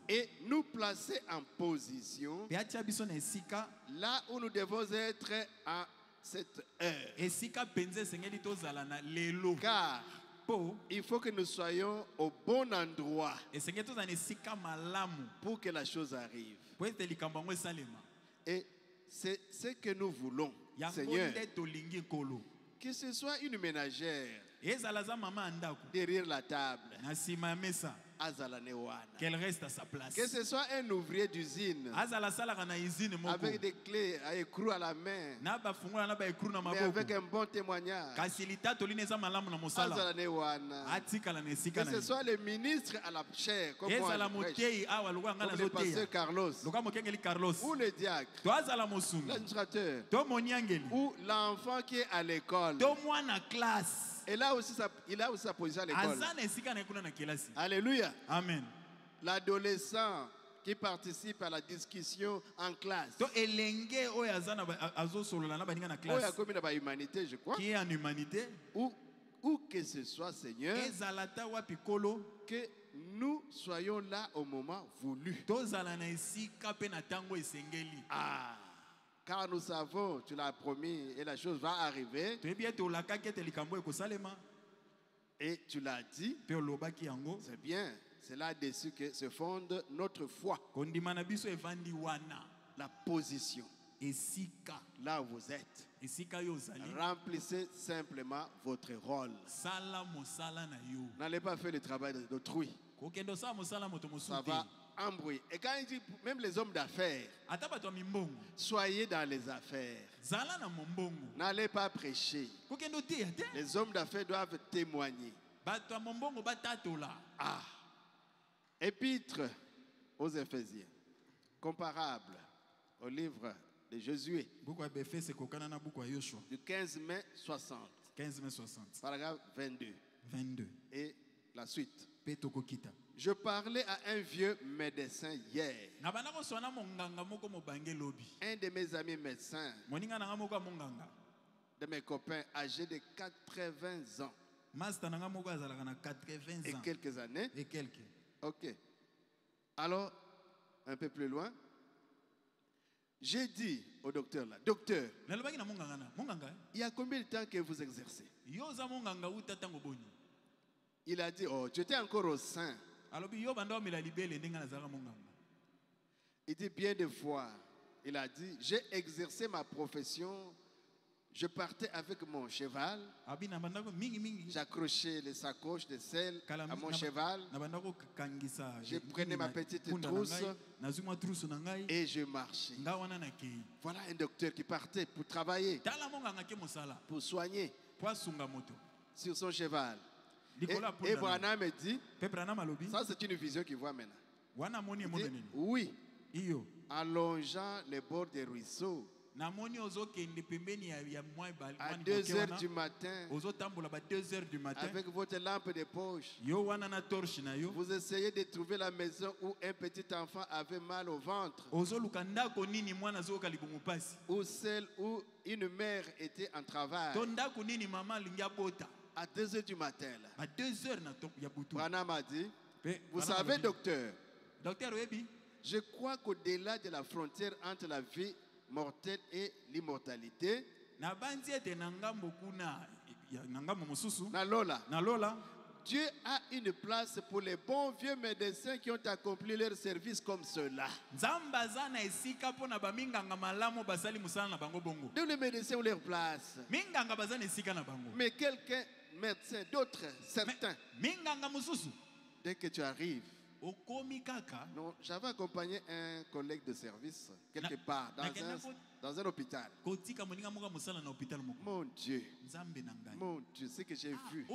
et nous placer en position là où nous devons être à cette heure. Car il faut que nous soyons au bon endroit pour que la chose arrive. Et c'est ce que nous voulons, Seigneur. Que ce soit une ménagère derrière la table, qu'elle reste à sa place. Que ce soit un ouvrier d'usine avec des clés à écrou à la main, mais avec un bon témoignage. Que ce soit le ministre à la chair, comme moi, comme le pasteur Carlos, ou le diacre, l'administrateur, ou l'enfant qui est à l'école. Et là aussi, il a aussi sa position à l'école. Alléluia. Amen. L'adolescent qui participe à la discussion en classe. Humanité, je crois. Qui est en humanité. Où que ce soit, Seigneur, que nous soyons là au moment voulu. Car nous savons, tu l'as promis, et la chose va arriver. Et tu l'as dit, c'est bien. C'est là-dessus que se fonde notre foi. La position. Là où vous êtes. Remplissez simplement votre rôle. N'allez pas faire le travail d'autrui. Ça va embrouiller. Et quand il dit, même les hommes d'affaires, soyez dans les affaires. N'allez pas prêcher. Les hommes d'affaires doivent témoigner. Épître aux Éphésiens, comparable au livre de Josué, du 15 mai 60, paragraphe 22, et la suite. Je parlais à un vieux médecin hier, un de mes amis médecins, de mes copains âgés de 80 ans et quelques années. Ok. Alors, un peu plus loin, j'ai dit au docteur là, docteur, il y a combien de temps que vous exercez? Il a dit, oh, tu étais encore au sein. Il dit bien des fois, il a dit, j'ai exercé ma profession. Je partais avec mon cheval, j'accrochais les sacoches de sel à mon cheval, je prenais ma petite trousse et je marchais. Voilà un docteur qui partait pour travailler, pour soigner sur son cheval. Et Branham me dit, ça c'est une vision qu'il voit maintenant. Il dit, oui, en longeant les bords des ruisseaux, à 2h du matin, avec votre lampe de poche, vous essayez de trouver la maison où un petit enfant avait mal au ventre, ou celle où une mère était en travail. À 2h du matin, Branham a dit, vous savez, docteur, je crois qu'au-delà de la frontière entre la vie mortelle et l'immortalité, Dieu a une place pour les bons vieux médecins qui ont accompli leur service comme cela. Donc les médecins ont leur place. Mais quelqu'un, médecin, d'autres, certains, dès que tu arrives, non, j'avais accompagné un collègue de service quelque part dans un hôpital. Mon Dieu, ce que j'ai vu,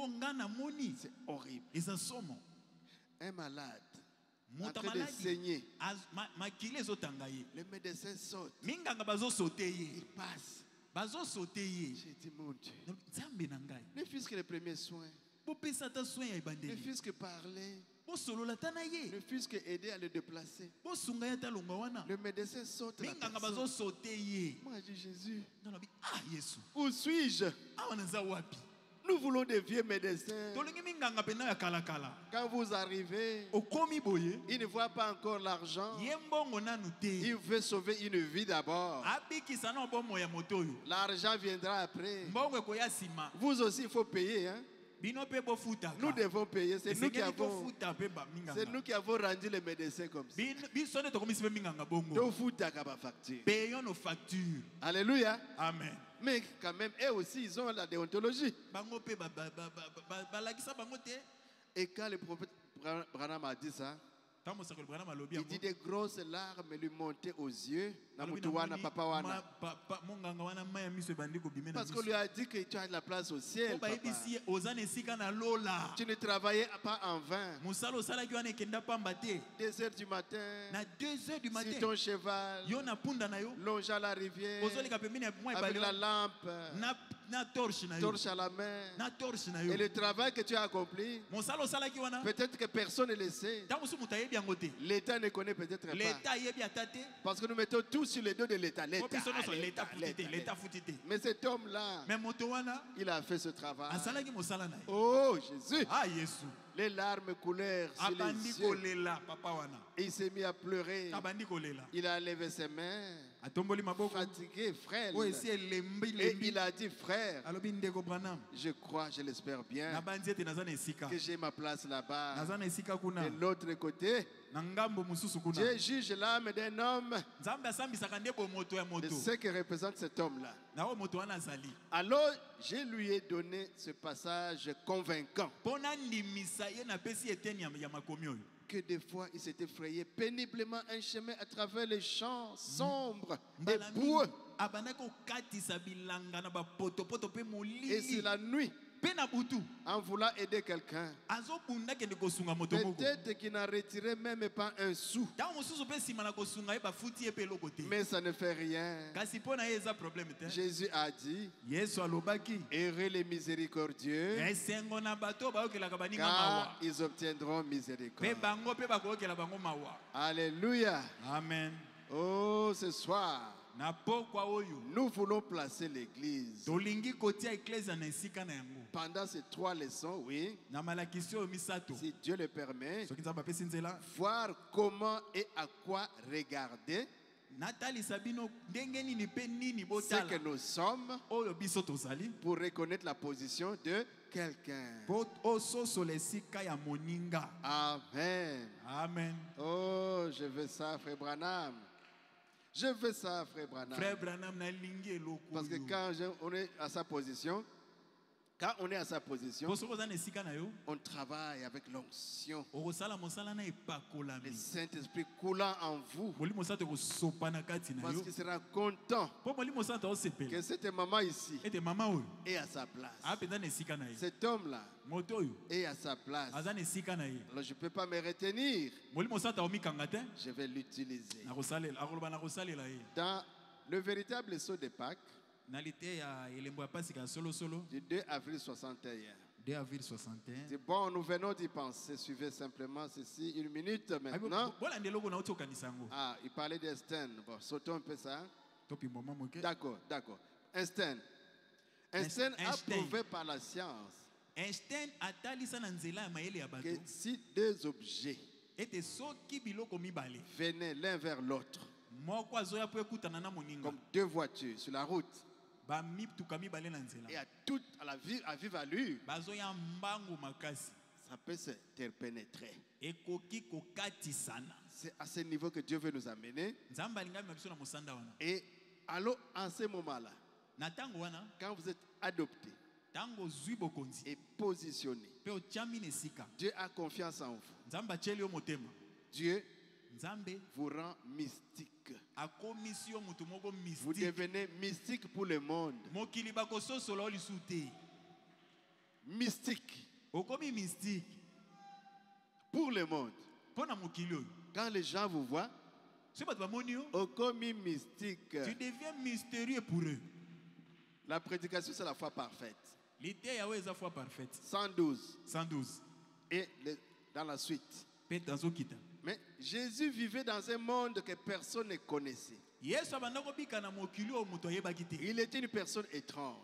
c'est horrible. Un malade en train de saigner. Les médecins sautent. Ils passent. J'ai dit, mon Dieu, ne fût-ce que les premiers soins, ne fût-ce que parler, ne fût-ce que aider à le déplacer. Le médecin saute la personne. Moi je dis, Jésus, où suis-je? Nous voulons des vieux médecins. Quand vous arrivez, il ne voit pas encore l'argent. Il veut sauver une vie d'abord. L'argent viendra après. Vous aussi, il faut payer. Hein? nous devons payer. C'est nous qui avons rendu les médecins comme ça. Payons nos factures. Alléluia. Amen. Mais quand même, eux aussi, ils ont la déontologie. Et quand le prophète Branham a dit ça, il dit des grosses larmes lui montaient aux yeux. Parce qu'on lui a dit que tu as de la place au ciel. Papa. Tu ne travaillais pas en vain. 2 heures du matin, sur ton cheval, longeant la rivière, avec la lampe, torche à la main. Et le travail que tu as accompli, peut-être que personne ne le sait. L'État ne connaît peut-être pas. Parce que nous mettons tout sur les dos de l'État. Mais cet homme-là, il a fait ce travail. Oh Jésus. Les larmes coulèrent sur les yeux. Et il s'est mis à pleurer. Il a levé ses mains, fatigué, frère. Et il a dit, frère, je crois, je l'espère bien, que j'ai ma place là-bas. De l'autre côté, Dieu juge l'âme d'un homme de ce que représente cet homme-là. Alors, je lui ai donné ce passage convaincant. Que des fois, il s'était frayé péniblement un chemin à travers les champs sombres et boueux. Et c'est la nuit. En voulant aider quelqu'un, peut-être qu'il n'a retiré même pas un sou. Mais ça ne fait rien. Jésus a dit, heureux les miséricordieux, car ils obtiendront miséricorde. Alléluia. Amen. Oh, ce soir, nous voulons placer l'église pendant ces 3 leçons, oui, si Dieu le permet, voir comment et à quoi regarder ce que nous sommes pour reconnaître la position de quelqu'un. Amen. Amen. Oh, je veux ça, frère Branham. Je veux ça, frère Branham. Parce que quand on est à sa position, on travaille avec l'onction. Le Saint-Esprit coulant en vous. Parce qu'il sera content que cette maman ici est à sa place. Cet homme-là est à sa place. Alors je ne peux pas me retenir. Je vais l'utiliser. Dans le véritable saut de Pâques, du 2 avril 61. C'est bon, nous venons d'y penser. Suivez simplement ceci 1 minute maintenant. Ah, il parlait d'Einstein. Bon, sautons un peu ça. D'accord. Einstein a prouvé par la science que si 2 objets venaient l'un vers l'autre, comme 2 voitures sur la route, et à vive allure, ça peut se pénétrer. C'est à ce niveau que Dieu veut nous amener. Et alors, en ce moment-là, quand vous êtes adopté et positionné, Dieu a confiance en vous. Dieu vous rend mystique. Vous devenez mystique pour le monde. Mystique pour le monde. Quand les gens vous voient, comme mystique. Tu deviens mystérieux pour eux. La prédication, c'est la foi parfaite. 112. Et dans la suite. Mais Jésus vivait dans un monde que personne ne connaissait. Il était une personne étrange.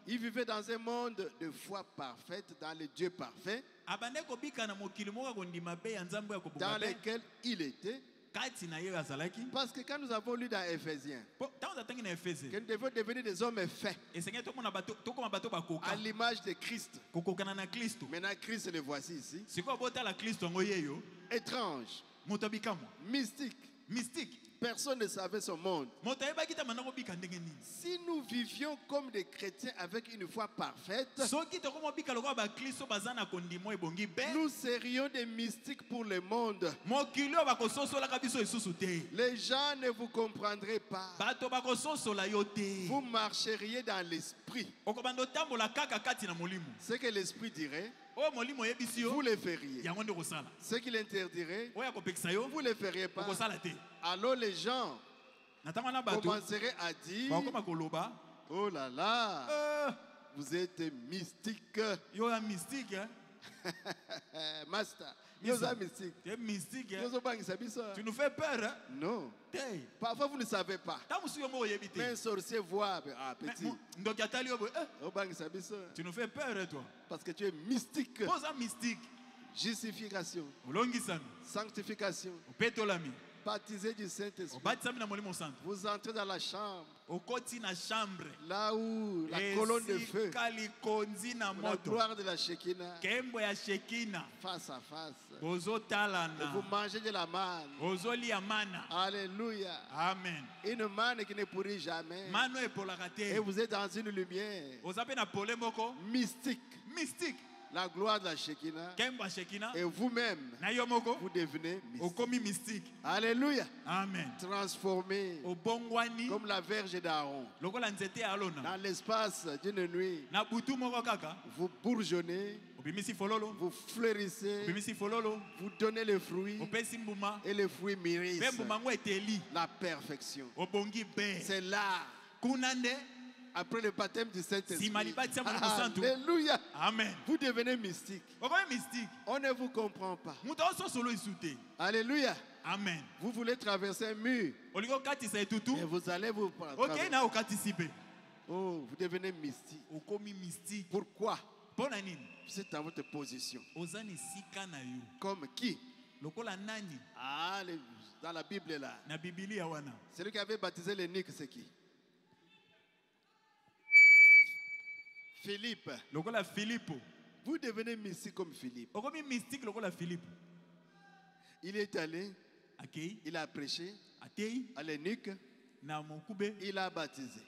Il vivait dans un monde de foi parfaite, dans le Dieu parfait, dans lequel il était Parce que quand nous avons lu dans Éphésiens que nous devons devenir des hommes faits à l'image de Christ. Maintenant, Christ le voici ici. Étrange, mystique. Personne ne savait son monde. Si nous vivions comme des chrétiens avec une foi parfaite, nous serions des mystiques pour le monde. Les gens ne vous comprendraient pas. Vous marcheriez dans l'esprit. Ce que l'esprit dirait, vous le feriez. Ce qu'il interdirait, vous ne le feriez pas. Alors les gens commenceraient à dire, oh là là, vous êtes mystique. Master, mystique. Tu nous fais peur, hein? Non. Parfois vous ne savez pas. Mais un sorcier voit, petit. Tu nous fais peur, toi. Parce que tu es mystique. Mystique. Justification. Sanctification. Baptisé du Saint-Esprit. Vous entrez dans la chambre. Là où la colonne de feu, la gloire de la Shekinah, face à face. Et vous mangez de la manne. Alléluia. Amen. Une manne qui ne pourrit jamais. Et vous êtes dans une lumière mystique. La gloire de la Shekinah. Et vous-même, vous devenez mystique. Alléluia. Amen. Transformé comme la verge d'Aaron. Dans l'espace d'une nuit, vous bourgeonnez, vous fleurissez, vous donnez les fruits, et les fruits mûrissent la perfection. C'est là. Après le baptême du Saint-Esprit. Alléluia. Amen. Vous devenez mystique. On ne vous comprend pas. Alléluia. Amen. Vous voulez traverser un mur. Et vous allez vous oh, vous devenez mystique. Pourquoi? Vous êtes dans votre position. Comme qui? Ah, dans la Bible là. Celui qui avait baptisé l'énigme, c'est qui? Philippe. Vous devenez mystique comme Philippe. Il est allé, il a prêché à l'énigme, il a baptisé.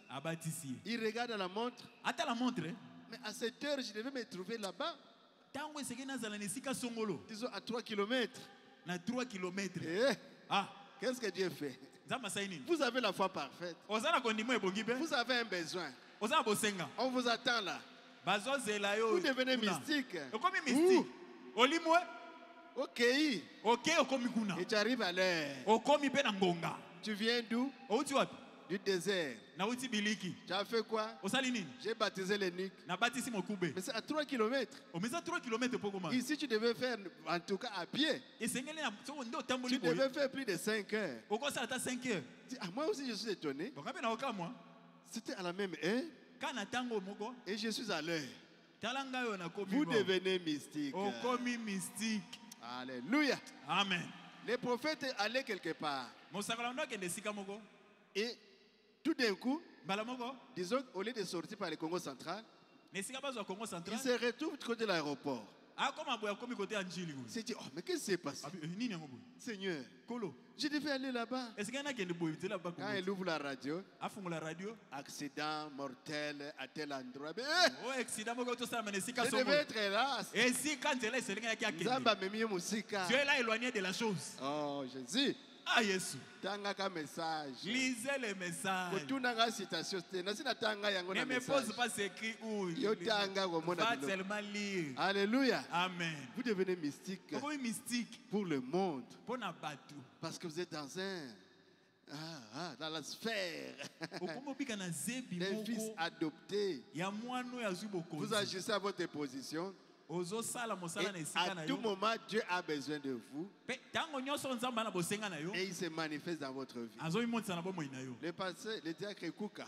Il regarde à la montre. Mais à cette heure, je devais me trouver là-bas. Disons à 3 km. Qu'est-ce que Dieu fait? Vous avez la foi parfaite. Vous avez un besoin. On vous attend là. Vous devenez mystique. Ok. Et tu arrives à l'heure. Tu viens d'où? Du désert. Tu as fait quoi? J'ai baptisé l'énigme. Mais c'est à 3 km. Ici, tu devais faire, en tout cas à pied. Tu devais faire plus de 5 heures. Moi aussi, je suis étonné. C'était à la même heure. Et je suis à l'heure. Vous devenez mystique. Alléluia. Amen. Les prophètes allaient quelque part. Et tout d'un coup, disons au lieu de sortir par le Congo central, ils se retrouvent du côté de l'aéroport. Il s'est dit, oh, mais qu'est-ce qui s'est passé? Seigneur, je devais aller là-bas. Quand il ouvre la radio, accident mortel à tel endroit. Je devais être là. Dieu l'a éloigné de la chose. Oh, Jésus. Ah, Jésus. Lisez les messages. Ne me pose pas ces cris où va seulement lire. Alléluia. Amen. Vous devenez mystique pour le monde. Parce que vous êtes dans dans la sphère des fils adoptés. Vous agissez à votre position. Et à tout moment, Dieu a besoin de vous. Et il se manifeste dans votre vie. Le passé, le diacre Kouka,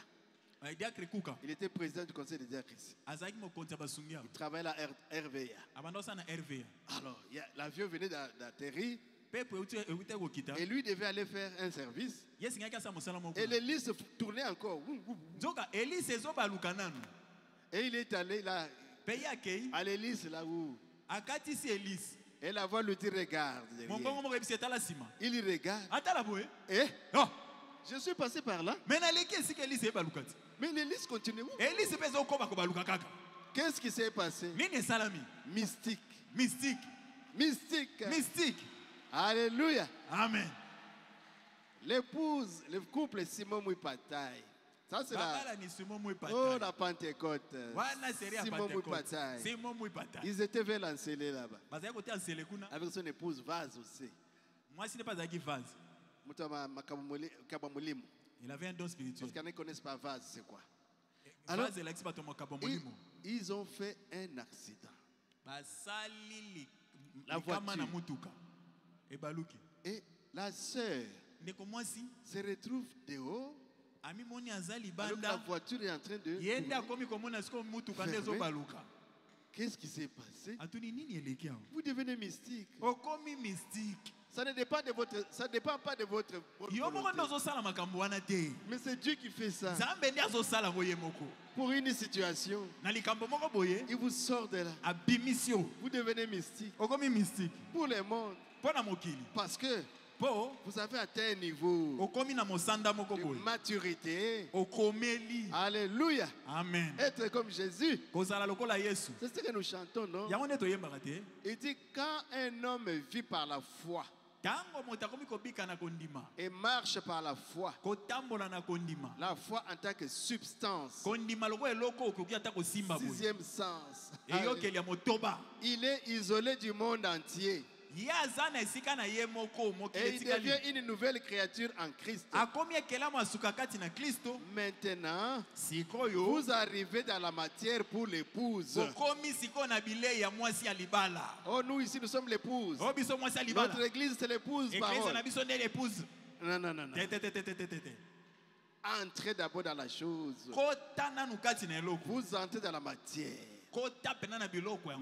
il était président du conseil des diacres ici. Il travaillait à RVA. Alors, l'avion venait d'atterrir. Et lui devait aller faire un service. Et l'hélice tournait encore. Et il est allé là, à l'hélice là où. Et la voix lui dit regarde. Il regarde. Et je suis passé par là. Mais l'hélice continue. Qu'est-ce qui s'est passé? Mystique. Mystique. Mystique. Mystique. Alléluia. Amen. L'épouse, le couple Simon Mouipataï. Ça c'est la Pentecôte. Simon Mouipataï. Ils étaient vers l'encelé là-bas. Avec son épouse Vase aussi. Moi, ce n'est pas Zaki Vase. Il avait un don spirituel. Parce qu'ils ne connaissent pas Vase, c'est quoi? Alors, ils ont fait un accident. La voiture. Et la sœur se retrouve dehors. Alors la voiture est en train de fermer. Qu'est-ce qui s'est passé? Vous devenez mystique. Ça ne dépend de votre, ça dépend pas de votre volonté. Mais c'est Dieu qui fait ça. Pour une situation, il vous sort de là. Vous devenez mystique. Pour le monde. Parce que vous avez atteint un niveau de maturité. Alléluia. Amen. Être comme Jésus. C'est ce que nous chantons, non? Il dit quand un homme vit par la foi et marche par la foi en tant que substance, sixième sens, il est isolé du monde entier. Et il devient une nouvelle créature en Christ. Maintenant, vous arrivez dans la matière pour l'épouse. Oh, nous ici, nous sommes l'épouse. Notre église, c'est l'épouse. Non, non, non, non. Entrez d'abord dans la chose. Vous entrez dans la matière.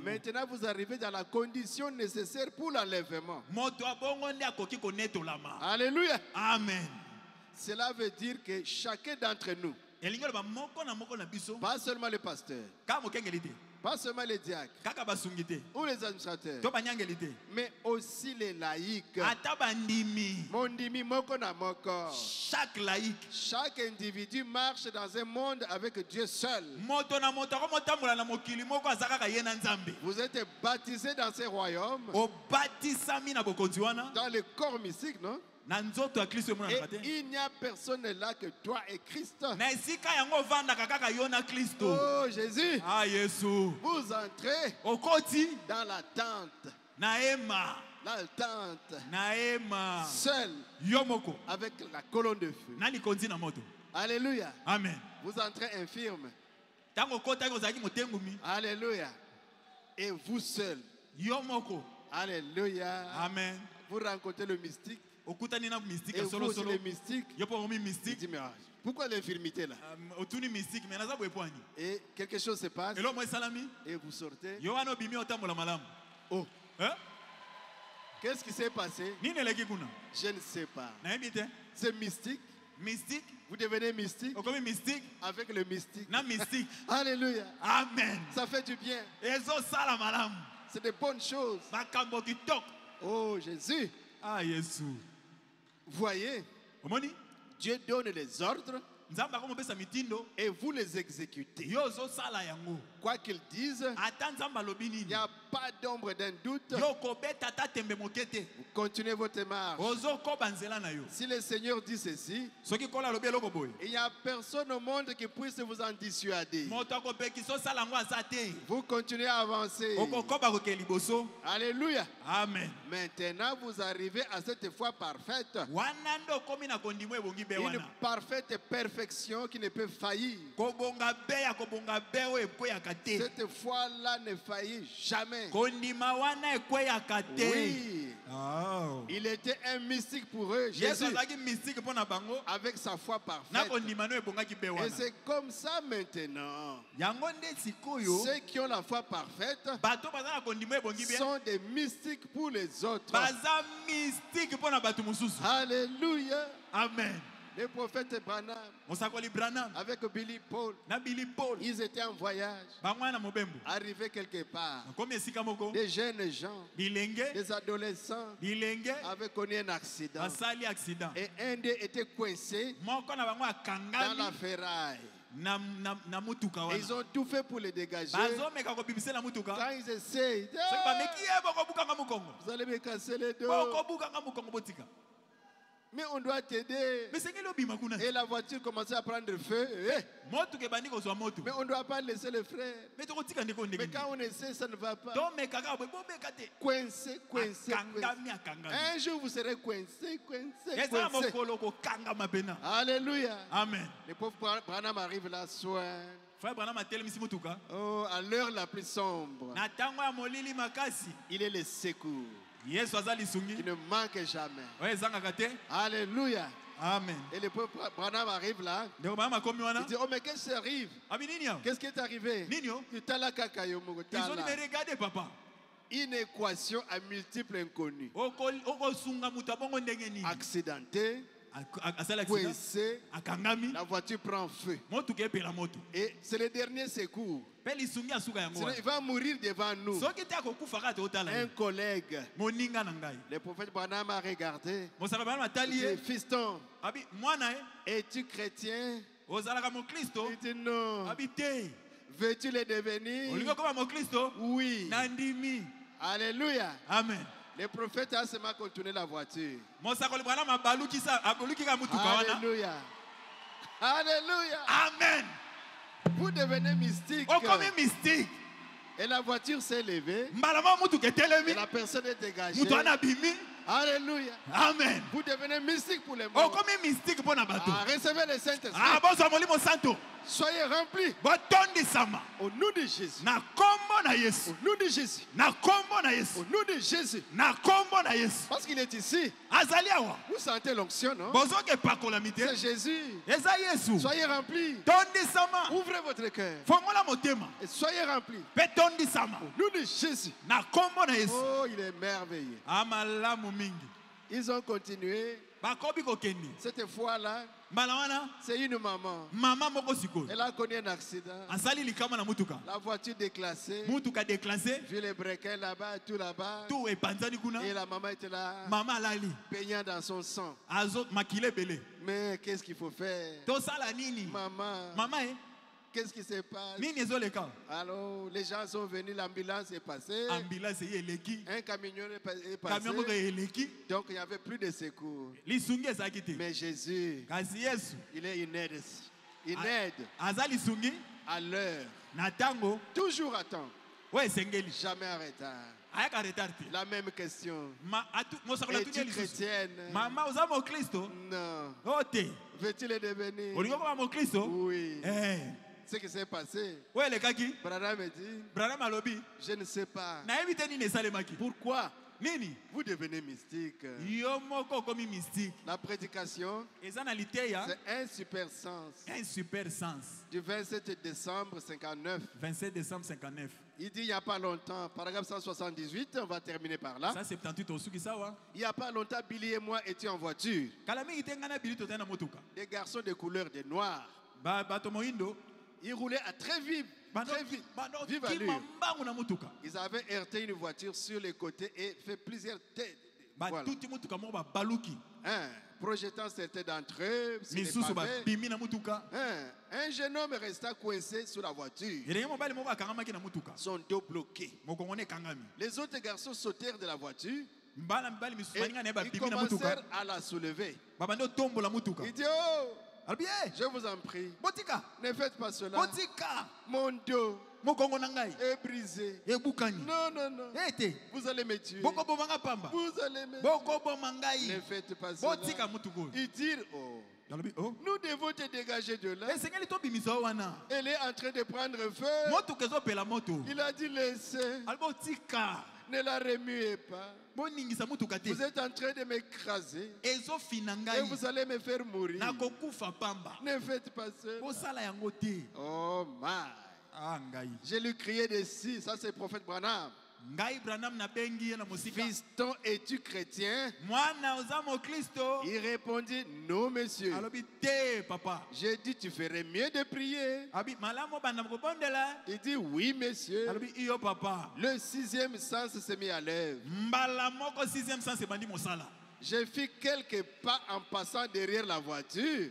Maintenant, vous arrivez dans la condition nécessaire pour l'enlèvement. Alléluia. Amen. Cela veut dire que chacun d'entre nous, pas seulement le pasteur, pas seulement les diacres ou les administrateurs, mais aussi les laïcs. Chaque laïc, chaque individu marche dans un monde avec Dieu seul. Vous êtes baptisés dans ce royaume, dans le corps mystique, non? Et il n'y a personne là que toi et Christ. Oh Jésus, vous entrez dans la tente. La tente seul avec la colonne de feu. Alléluia. Amen. Vous entrez infirme. Alléluia. Et vous seul. Alléluia. Amen. Vous rencontrez le mystique. Et vous aussi les mystiques. Pourquoi l'infirmité là? Et quelque chose se passe. Et vous sortez. Oh. Qu'est-ce qui s'est passé? Je ne sais pas. C'est mystique. Vous devenez mystique. Avec le mystique. Alléluia. Amen. Ça fait du bien. C'est des bonnes choses. Oh Jésus. Ah Jésus. Voyez, Dieu donne les ordres et vous les exécutez. Quoi qu'ils disent, il n'y a pas d'ombre d'un doute. Vous continuez votre marche. Si le Seigneur dit ceci, il n'y a personne au monde qui puisse vous en dissuader. Vous continuez à avancer. Alléluia. Amen. Maintenant, vous arrivez à cette foi parfaite. Une parfaite perfection qui ne peut faillir. Cette foi-là ne faillit jamais. Oui. Oh. Il était un mystique pour eux. Jésus, avec sa foi parfaite. Et c'est comme ça maintenant. Ceux qui ont la foi parfaite sont des mystiques pour les autres. Alléluia. Amen. Le prophète Branham, avec Billy Paul, ils étaient en voyage, arrivés quelque part. Des jeunes gens, des adolescents avaient connu un accident. Et un d'eux était coincé dans la ferraille. Et ils ont tout fait pour les dégager. Quand ils essayent, vous allez me casser les dos. Mais on doit t'aider. Et la voiture commençait à prendre feu. Mais on ne doit pas laisser le frère. Mais quand on essaie, ça ne va pas. Coincé. Un jour, vous serez coincé. Alléluia. Amen. Le pauvre Branham arrive là, soin. Oh, à l'heure la plus sombre, il est le secours. Il ne manque jamais. Alléluia. Amen. Et le pauvre Branham arrive là. Il dit, oh mais qu'est-ce qui arrive? Qu'est-ce qui est arrivé? Ils ont dit, mais regardez papa. Une équation à multiples inconnus. Accidenté. Coincé, la voiture prend feu. Et c'est le dernier secours. Il va mourir devant nous. Un collègue, le prophète Branham a regardé. Il dit, fiston, es-tu chrétien? Il dit non. Veux-tu le devenir? Oui. Alléluia. Amen. Le prophète a seulement contourné la voiture. Alléluia. Alléluia. Amen. Vous devenez mystique. Mystique. Et la voiture s'est levée. Et la personne est dégagée. Alléluia. Amen. Vous devenez mystique pour les morts. Recevez le Saint-Esprit. Soyez remplis. Au nom de Jésus. Au nom de Jésus. Au nom de Jésus. Parce qu'il est ici. Vous sentez l'onction, non? C'est Jésus. Soyez remplis. Ouvrez votre cœur. Et soyez remplis. Au nom de Jésus. Oh, il est merveilleux. Ils ont continué. Cette fois-là, c'est une maman. Elle a connu un accident. La voiture déclassée. Vu les brequets là-bas, tout là-bas. Et la maman était là, baignant dans son sang. Mais qu'est-ce qu'il faut faire? Maman. Qu'est-ce qui se passe? Alors, les gens sont venus, l'ambulance est passée. Un camion est passé. Donc, il n'y avait plus de secours. Mais Jésus, il est une aide. Une aide à l'heure. Toujours à temps. Jamais en retard. La même question. Es-tu chrétienne? Non. Veux-tu le devenir? Oui. Ce qui s'est passé. Branham me dit, je ne sais pas. Pourquoi vous devenez mystique? La prédication, c'est un super sens. Du 27 décembre 59. Il dit il n'y a pas longtemps, paragraphe 178, on va terminer par là. Il n'y a pas longtemps, Billy et moi étions en voiture. Des garçons de couleur de noir. Ils roulaient à très vive allure. Ils avaient heurté une voiture sur les côtés et fait plusieurs têtes. Voilà. Projetant certains d'entre eux sur les pavés. Un jeune homme resta coincé sous la voiture. Son dos bloqué. Les autres garçons sautèrent de la voiture. Et ils commencèrent à la soulever. Il dit, oh, je vous en prie, ne faites pas cela. Mon dos est brisé. Non. Vous allez me tuer. Vous allez me tuer. Ne faites pas cela. Ils dirent, oh, nous devons te dégager de là. Elle est en train de prendre feu. Il a dit, laissez. Ne la remuez pas. Vous êtes en train de m'écraser. Et vous allez me faire mourir. Ne faites pas ça. Oh my. Je lui criais dessus. Ça c'est le prophète Branham. Fiston, es-tu chrétien? Il répondit, non monsieur. J'ai dit, tu ferais mieux de prier. Il dit, oui monsieur. Le sixième sens s'est mis à l'œuvre. J'ai fait quelques pas en passant derrière la voiture.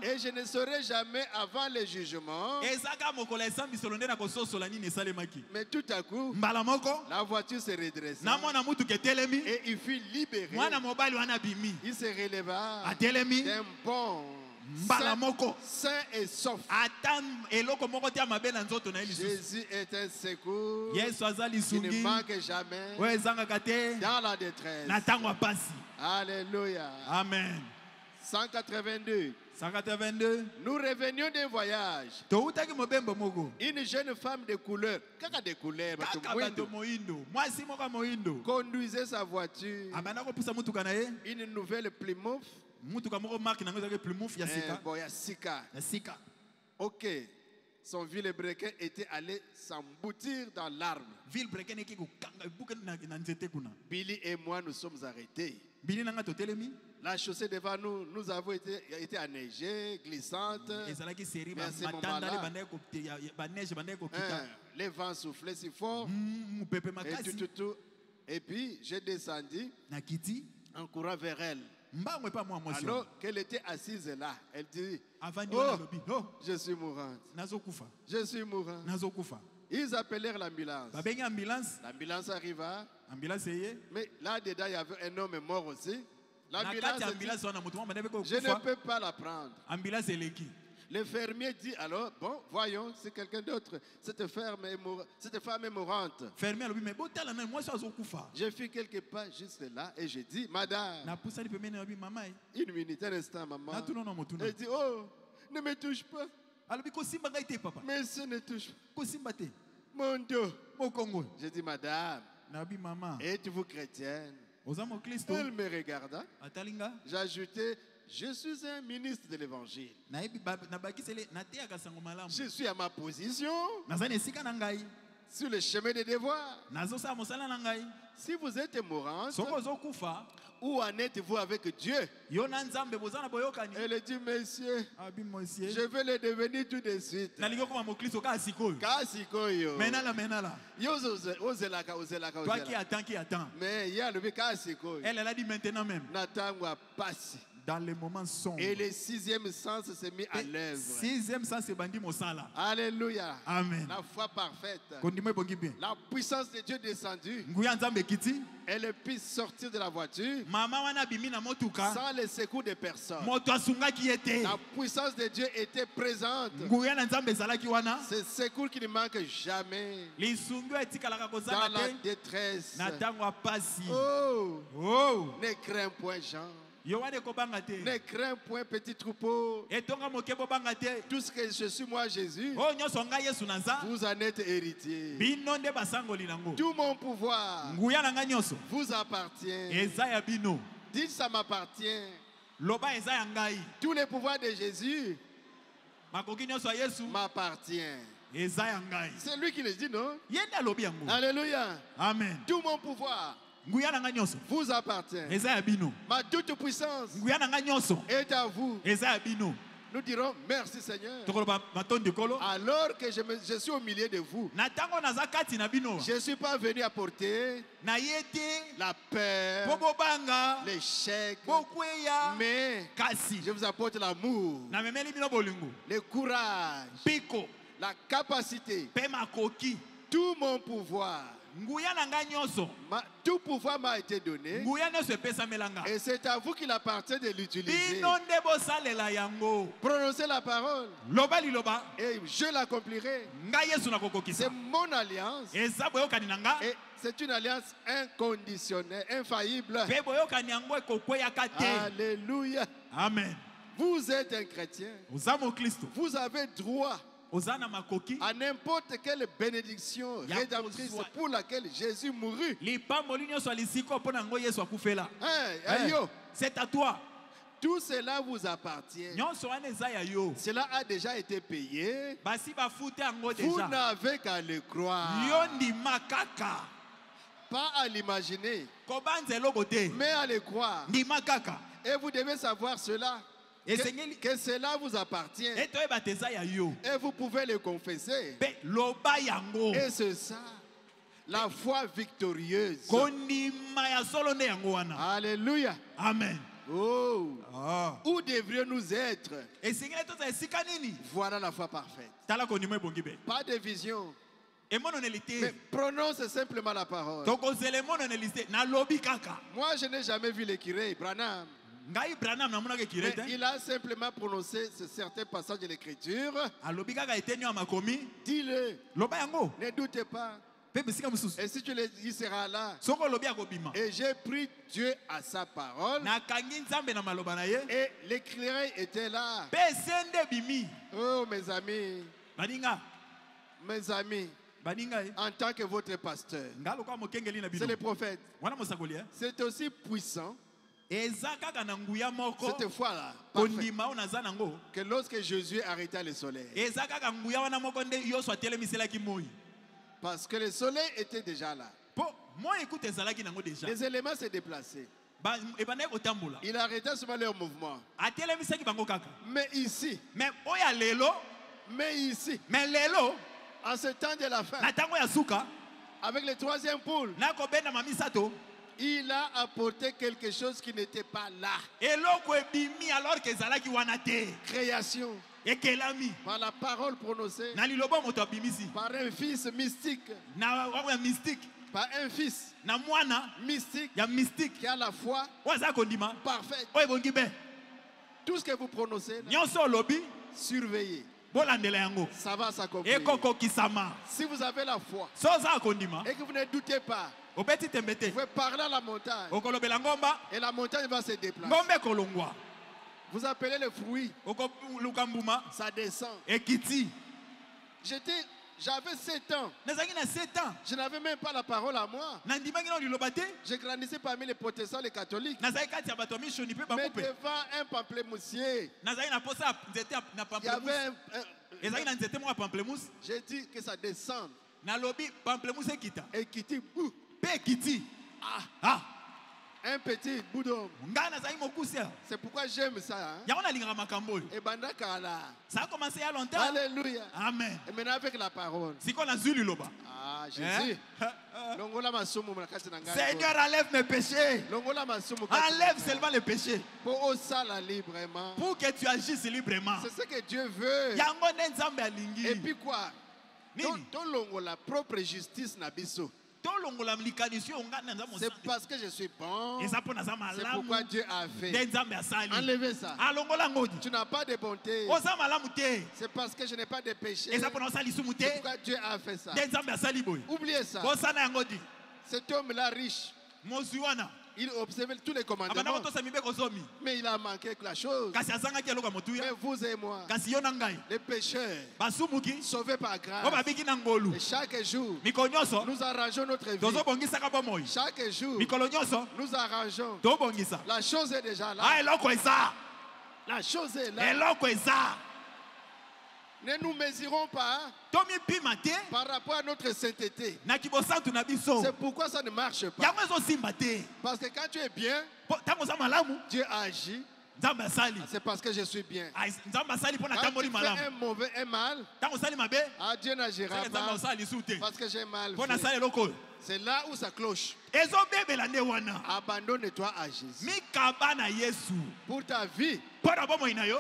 Et je ne saurais jamais avant le jugement. Mais tout à coup, la voiture s'est redressée. Et il fut libéré. Il se releva d'un bon sain et sauf. Jésus est un secours qui ne manque jamais dans la détresse. Alléluia. Amen. 182. Nous revenions d'un voyage. Une jeune femme de couleur, conduisait sa voiture. Une nouvelle Plymouth. Sika. Ok. Son vilebrequin était allé s'emboutir dans l'arbre. Billy et moi nous sommes arrêtés. La chaussée devant nous, nous avons été enneigée, glissante. Mais à ce moment-là, les vents soufflaient si fort. Et puis j'ai descendu en courant vers elle. Alors qu'elle était assise là, elle dit, oh, je suis mourante. Je suis mourante. Ils appelèrent l'ambulance. L'ambulance arriva. Mais là-dedans, il y avait un homme mort aussi. L'ambulance dit, je ne peux pas la prendre. Le fermier dit alors, bon, voyons, c'est quelqu'un d'autre. Cette femme est mourante. J'ai fait quelques pas juste là et j'ai dit, madame, une minute, un instant, maman. Elle dit, oh, ne me touche pas. Monsieur ne touche pas. Mon dos. J'ai dit, madame, êtes-vous chrétienne? Elle me regarda. J'ai ajouté, je suis un ministre de l'évangile. Je suis à ma position sur le chemin des devoirs. Si vous êtes mourante, où en êtes-vous avec Dieu? Elle dit, monsieur, je vais le devenir tout de suite. Mais il y a le Kasiko. Elle a dit maintenant même. Dans les moments sombres. Et le sixième sens s'est mis à l'œuvre. Sixième sens c'est bandi mosala. Alléluia. Amen. La foi parfaite. La puissance de Dieu descendue. Elle puisse sortir de la voiture. Sans le secours de personne. La puissance de Dieu était présente. Ce secours qui ne manque jamais. Dans la détresse. Oh. Ne crains point, Jean. Ne crains point, petit troupeau. Tout ce que je suis moi, Jésus, vous en êtes héritier. Tout mon pouvoir vous appartient. Dites, ça m'appartient. Tout le pouvoir de Jésus m'appartient. C'est lui qui le dit, non? Alléluia. Amen. Tout mon pouvoir vous appartient. Ma toute puissance est à vous. Nous dirons merci Seigneur. Alors que je suis au milieu de vous, je ne suis pas venu apporter la peur, l'échec, mais je vous apporte l'amour, le courage, la capacité, tout mon pouvoir. Tout pouvoir m'a été donné. Et c'est à vous qu'il appartient de l'utiliser. Prononcez la parole. Et je l'accomplirai. C'est mon alliance. Et c'est une alliance inconditionnelle, infaillible. Alléluia. Amen. Vous êtes un chrétien. Vous avez droit à n'importe quelle bénédiction rédemptrice pour laquelle Jésus mourut. C'est à toi. Tout cela vous appartient. Cela a déjà été payé. Vous n'avez qu'à le croire. Pas à l'imaginer, mais à le croire. Et vous devez savoir cela. Que cela vous appartient. Et vous pouvez le confesser. Et c'est ça, la foi victorieuse. Alléluia. Amen. Oh. Où devrions-nous être? Voilà la foi parfaite. Pas de vision. Mais prononce simplement la parole. Moi, je n'ai jamais vu le curé Branham. Mais il a simplement prononcé certains passages de l'écriture. Dis-le. Ne doutez pas. Et si tu le dis, il sera là. Et j'ai pris Dieu à sa parole. Et l'éclaireur était là. Oh mes amis. Mes amis. En tant que votre pasteur. C'est le prophète. C'est aussi puissant. Cette fois-là, que lorsque Jésus arrêta le soleil. Parce que le soleil était déjà là. Les éléments s'est déplacés. Il arrêta seulement leur mouvement. Mais ici, en ce temps de la fin, avec le troisième poule, il a apporté quelque chose qui n'était pas là. Création. Par la parole prononcée. Par un fils mystique. Par un fils mystique qui a la foi parfaite. Tout ce que vous prononcez, surveillez. Ça va s'accomplir. Si vous avez la foi et que vous ne doutez pas, vous pouvez parler à la montagne et la montagne va se déplacer. Vous appelez le fruit, ça descend. J'avais 7 ans. Je n'avais même pas la parole à moi. Je grandissais parmi les protestants, les catholiques. Mais devant un pamplemoussier, il y avait j'ai dit que ça descende. Et Kiti. Un petit boudon. C'est pourquoi j'aime ça. Et Bandakala. Ça a commencé il y a longtemps. Alléluia. Amen. Et maintenant avec la parole. Ah, Jésus. Seigneur, enlève mes péchés. Enlève seulement les péchés. Pour que tu agisses librement. C'est ce que Dieu veut. Et puis quoi? La propre justice n'abisso. C'est parce que je suis bon. C'est pourquoi Dieu a fait. Enlevez ça. Tu n'as pas de bonté. C'est parce que je n'ai pas de péché. C'est pourquoi Dieu a fait ça. Oubliez ça. Cet homme-là riche, il observait tous les commandements. Mais il a manqué quelque la chose. Mais vous et moi, les pécheurs, sauvés par grâce. Et chaque jour, nous arrangeons notre vie. Chaque jour, nous arrangeons. La chose est déjà là. La chose est là. Ne nous mesurons pas par rapport à notre sainteté. C'est pourquoi ça ne marche pas. Parce que quand tu es bien, Dieu agit. C'est parce que je suis bien. Quand tu fais un mauvais et mal, Dieu n'agira pas parce que j'ai mal fait. C'est là où ça cloche. Abandonne-toi à Jésus. Pour ta vie,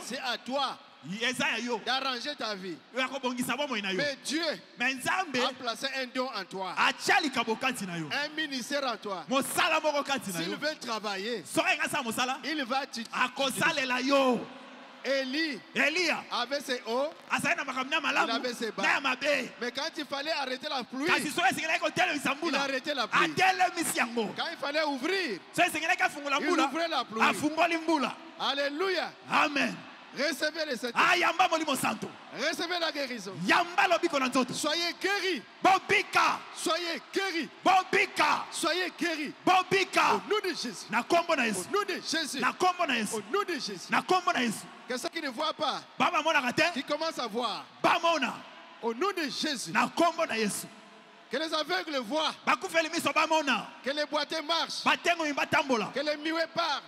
c'est à toi d'arranger ta vie. Mais Dieu a placé un don en toi, un ministère en toi. S'il veut travailler, il va t'utiliser. Élie avait ses hauts, il avait ses bas. Mais quand il fallait arrêter la pluie, il arrêtait la pluie. Quand il fallait ouvrir, il ouvrait la pluie. Alléluia. Amen. Recevez le Saint-Esprit. Recevez la guérison. Soyez guéris. Bobika. Soyez guéris. Bobika. Soyez guéris. Bobika. Au nom de Jésus. Na kombo na Yesu. Au nom de Jésus. Na kombo na Yesu. Au nom de Jésus. Na kombo na Yesu. Que ceux qui ne voient pas, qui commencent à voir. Au nom de Jésus. Na kombo na Yesu. Que les aveugles voient. Que les boiteux marchent. Que les muets parlent.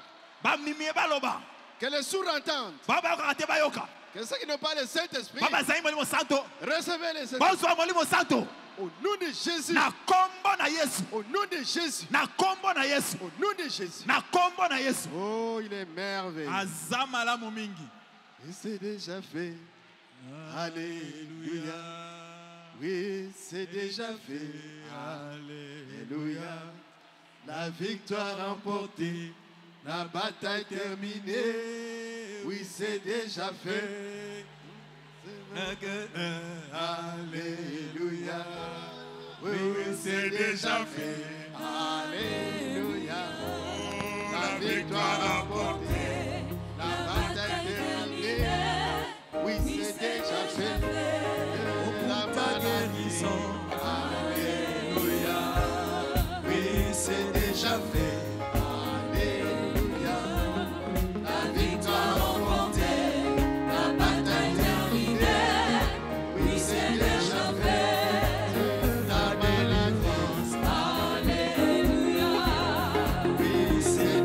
Que les sourds entendent. Que ceux qui n'ont pas le Saint-Esprit, recevez le Saint-Esprit. Au nom de Jésus. Au nom de Jésus. Au nom de Jésus. Oh, il est merveilleux. Et c'est déjà fait. Alléluia. Oui, c'est déjà fait. Alléluia. La victoire remportée. La bataille terminée. Oui, c'est déjà fait. Alléluia. Oui, c'est déjà fait. Alléluia. La victoire remportée. La bataille terminée. Oui, c'est déjà fait. La maladie. Alléluia. Oui, c'est déjà fait. C'est déjà fait. La victoire remportée. La bataille terminée. C'est déjà fait. Pour ta guérison. Oui, c'est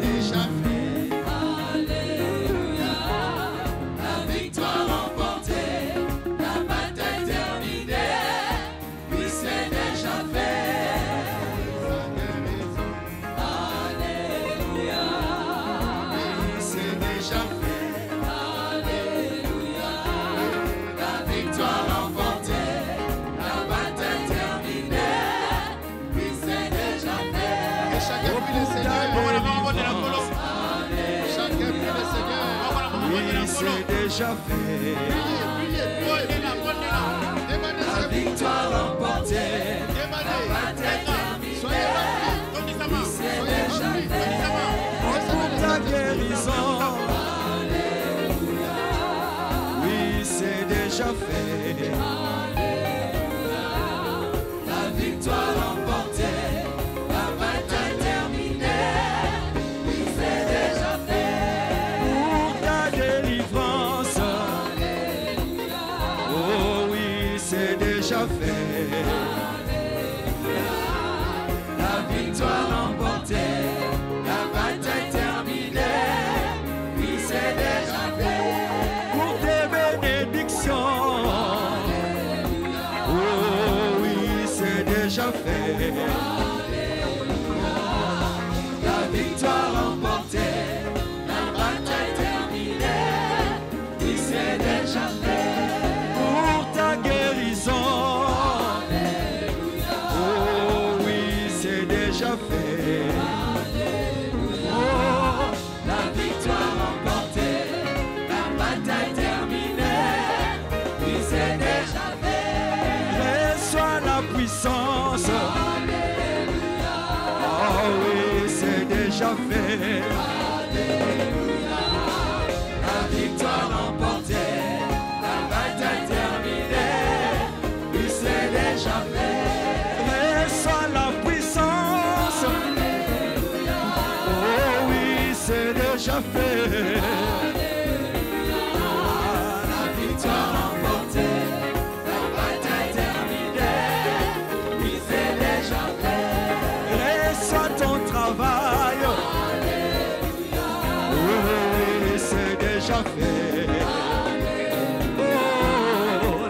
déjà fait. La victoire remportée. La bataille terminée. Oui, c'est déjà fait. Fait. La victoire remportée, la bataille terminée, oui c'est déjà fait. Pour tes bénédictions, oh oui c'est déjà fait. La victoire remportée, la bataille terminée, oui c'est déjà fait. Pour ta guérison. Fait. Oh, la victoire remportée, la bataille terminée, oui c'est déjà fait. Reçois la puissance. Alléluia. Oh oui c'est déjà fait. Alléluia. La victoire remportée, la bataille terminée, oui c'est déjà fait. Reçois la puissance. C'est déjà fait. Alléluia. La victoire remportée, la bataille terminée, oui c'est déjà fait. Reçois ton travail. Alléluia. Oui c'est déjà fait. Alléluia. Oh,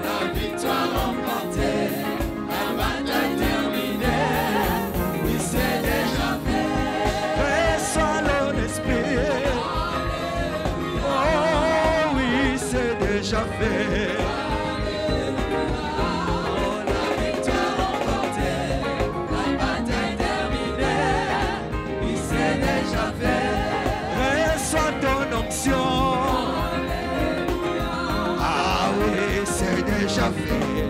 la victoire remportée, la bataille terminée, oui c'est déjà fait. Reçois déjà fait. Oh, la victoire remportée, la bataille terminée, oui c'est déjà fait. Reçois ton onction. Ah oui c'est déjà fait.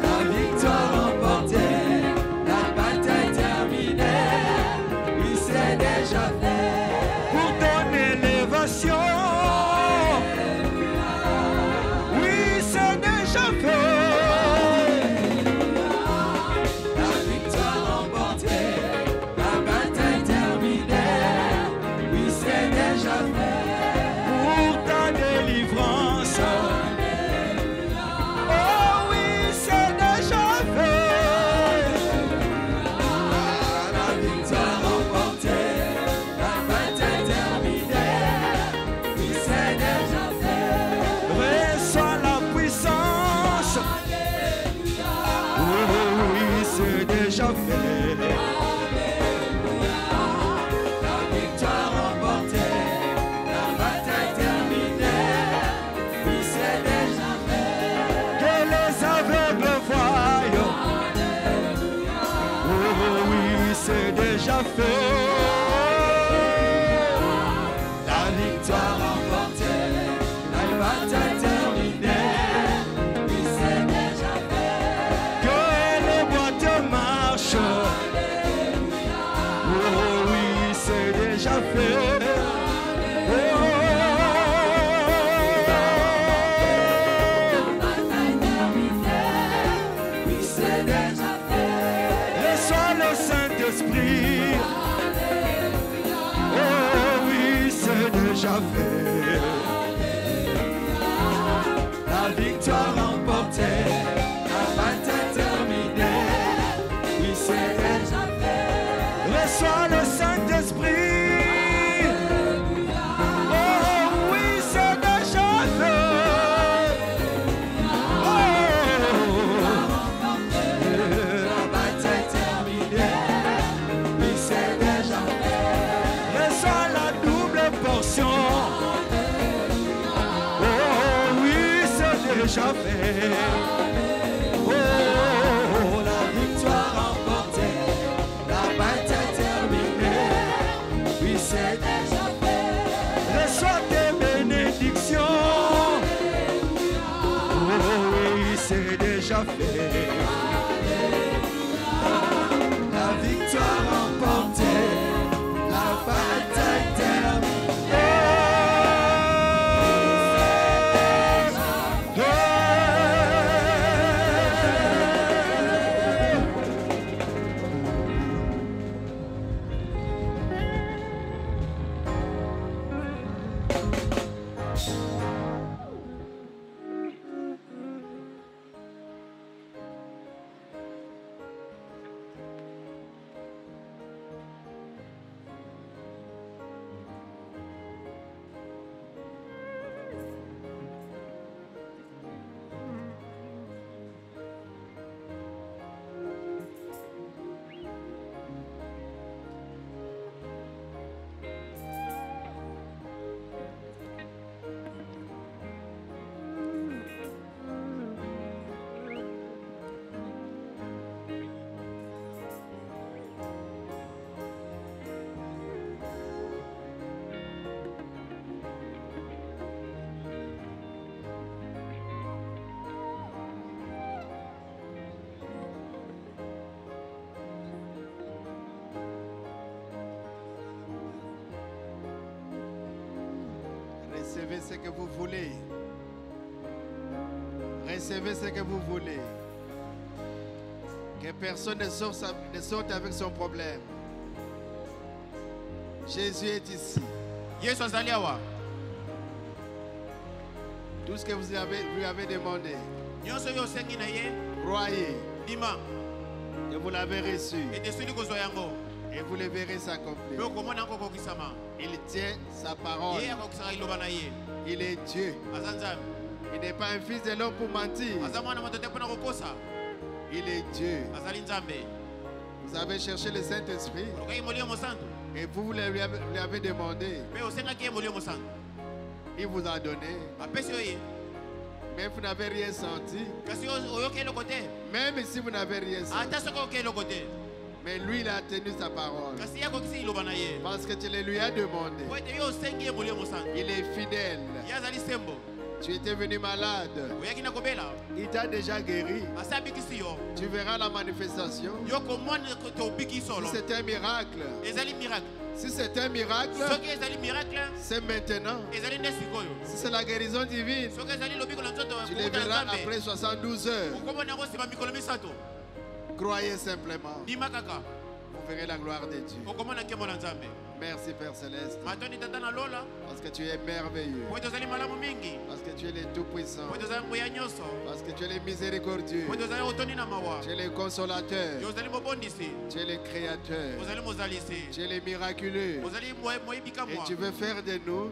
La victoire remportée, la bataille terminée, oui c'est déjà fait. Pour ton élévation. La victoire remportée, la bataille terminée. Oui, c'est déjà fait. Reçois le Saint-Esprit. Oh, oui, c'est déjà fait. Oh, la bataille terminée. Oui, c'est déjà fait. Reçois la double portion. Déjà fait. Oh, la victoire remportée, la bataille terminée. Oui, c'est déjà fait. Reçois tes bénédictions. Oh, oui, c'est déjà fait. La victoire remportée, la bataille terminée. Recevez ce que vous voulez. Recevez ce que vous voulez. Que personne ne sorte avec son problème. Jésus est ici. Tout ce que vous lui avez demandé, croyez que vous l'avez reçu. Et vous le verrez s'accomplir. Il tient sa parole. Il est Dieu. Il n'est pas un fils de l'homme pour mentir. Il est Dieu. Vous avez cherché le Saint-Esprit et vous lui avez demandé. Il vous a donné. Mais vous n'avez rien senti. Même si vous n'avez rien senti. Mais lui, il a tenu sa parole. Parce que tu le lui as demandé. Il est fidèle. Tu étais venu malade. Il t'a déjà guéri. Tu verras la manifestation. Si c'est un miracle. Si c'est un miracle, c'est maintenant. Si c'est la guérison divine, tu le verras après 72 heures. Croyez simplement. Vous verrez la gloire de Dieu. Merci Père Céleste. Parce que tu es merveilleux. Parce que tu es le Tout-Puissant. Parce que tu es le Miséricordieux. Tu es le Consolateur. Tu es le Créateur. Tu es le Miraculeux. Et tu veux faire de nous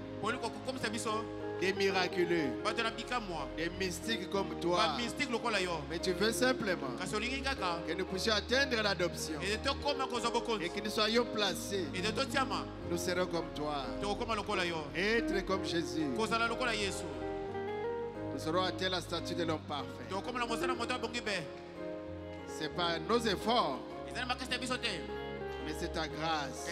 des miraculeux, des mystiques comme toi. Mais tu veux simplement que nous puissions atteindre l'adoption et que nous soyons placés. Nous serons comme toi. Être comme Jésus. Nous serons atteints la statue de l'homme parfait. Ce n'est pas nos efforts, mais c'est ta grâce.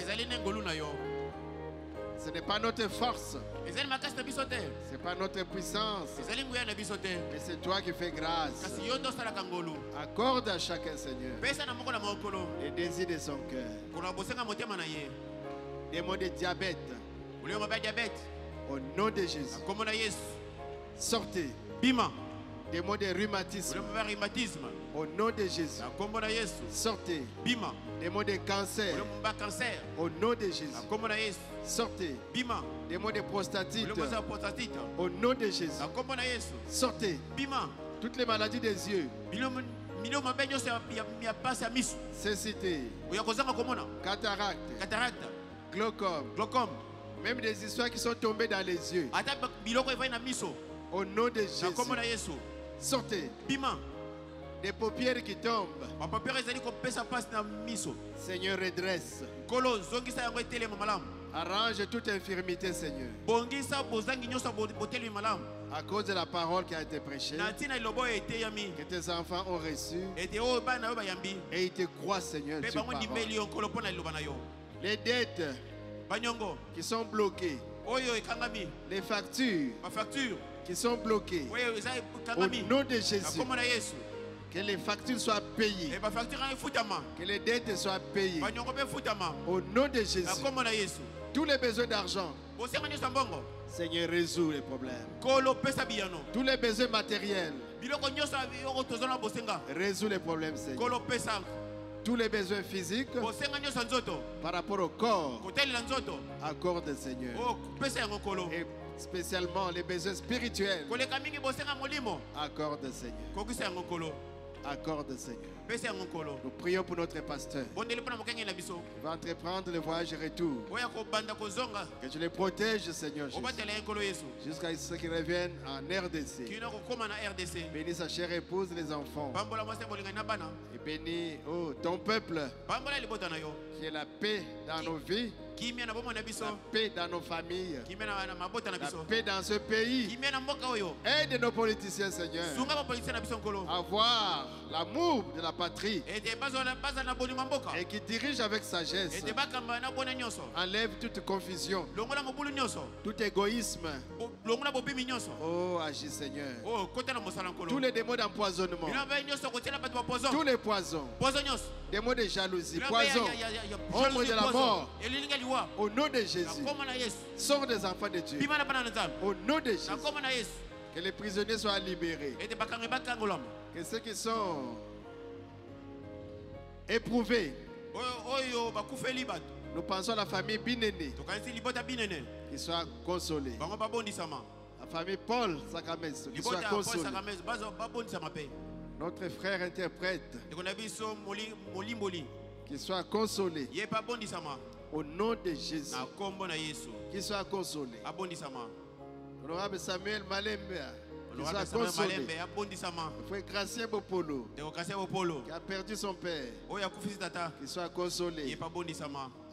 Ce n'est pas notre force. Ce n'est pas notre puissance. Mais c'est toi qui fais grâce. Accorde à chacun, Seigneur, les désirs de son cœur. Des maux de diabète, Au nom de Jésus. Sortez. Bima. Des mots de rhumatisme. Au nom de Jésus. Sortez. Bima. Des mots de cancer. Au nom de Jésus. Sortez. Bima. Des mots de prostatite. Au nom de Jésus. Sortez. Bima. Toutes les maladies des yeux. Cécité. Cataracte. Glaucome. Même des histoires qui sont tombées dans les yeux. Au nom de Jésus. Sortez. Bima. Des paupières qui tombent. Seigneur, redresse. Arrange toute infirmité, Seigneur. À cause de la parole qui a été prêchée, que tes enfants ont reçu, et ils te croient, Seigneur, sur parole. Les dettes qui sont bloquées, les factures qui sont bloquées, au nom de Jésus, que les factures soient payées, que les dettes soient payées, au nom de Jésus. Tous les besoins d'argent, Seigneur, résous les problèmes. Tous les besoins matériels, résous les problèmes, Seigneur. Tous les besoins physiques par rapport au corps, accorde, Seigneur. Et spécialement les besoins spirituels, accorde, Seigneur. Accorde, Seigneur. Nous prions pour notre pasteur. Il va entreprendre le voyage retour. Que tu les protèges, Seigneur Jésus, jusqu'à ce qu'ils reviennent en RDC. Bénis sa chère épouse, les enfants. Et bénis ton peuple. Qui est la paix dans nos vies, la paix dans nos familles, la paix dans ce pays. Aide nos politiciens, Seigneur, à avoir l'amour de la patrie et qui dirige avec sagesse. Enlève toute confusion, tout égoïsme. Oh, agis, Seigneur. Tous les démons d'empoisonnement, tous les poisons, démons de jalousie, poison, ombre de la mort, au nom de Jésus, sors des enfants de Dieu. Au nom de Jésus, que les prisonniers soient libérés, que ceux qui sont éprouvés, nous pensons à la famille Binene, qui soit consolée. La famille Paul Sakames, qui soit consolée. Notre frère interprète, qui soit consolé. Au nom de Jésus, qui soit consolé. Honorable Samuel Malembe, qui soit consolé. Le frère Gracien Bopolo, qui a perdu son père, qui soit consolé.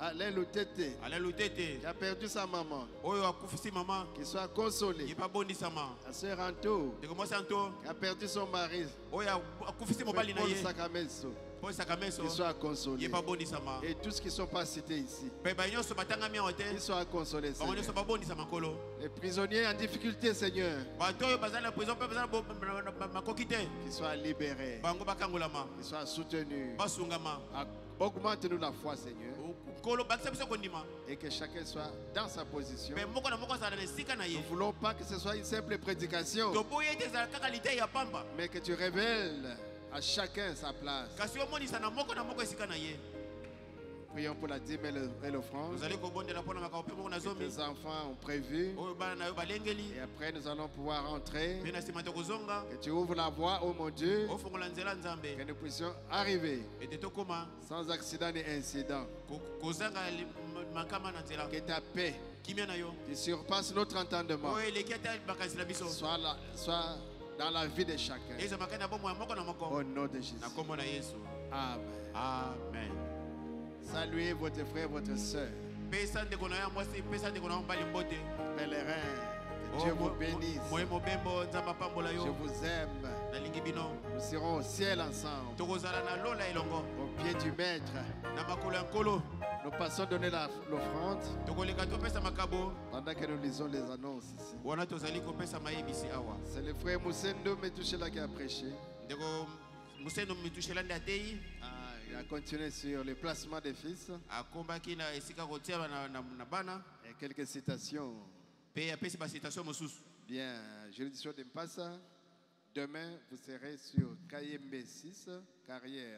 Alain Loutete, qui a perdu sa maman, qui soit consolé. La sœur Anto, qui a perdu son mari, Paul Sakameso, qui soit consolé. Et tous ceux qui ne sont pas cités ici, qui soient consolés, Seigneur. Les prisonniers en difficulté, Seigneur, qui soient libérés, qui soient soutenus. Augmente-nous la foi, Seigneur, et que chacun soit dans sa position. Nous ne voulons pas que ce soit une simple prédication, mais que tu révèles à chacun sa place. Prions pour la dîme et l'offrande. Les enfants ont prévu. Et après, nous allons pouvoir entrer. Que tu ouvres la voie, oh mon Dieu. Que nous puissions arriver sans accident ni incident. Que ta paix qui surpasse notre entendement soit dans la vie de chacun. Au nom de Jésus. Amen. Amen. Saluez votre frère, votre soeur. Pèlerin, que Dieu vous bénisse. Je vous aime. Nous serons au ciel ensemble, au pied du Maître. Nous passons donner l'offrande pendant que nous lisons les annonces ici. C'est le frère Moussendo Metouchela qui a prêché. Il a continué sur le placement des fils. Et quelques citations. Bien, juridiction de Mpassa. Demain, vous serez sur Kayembe 6, carrière.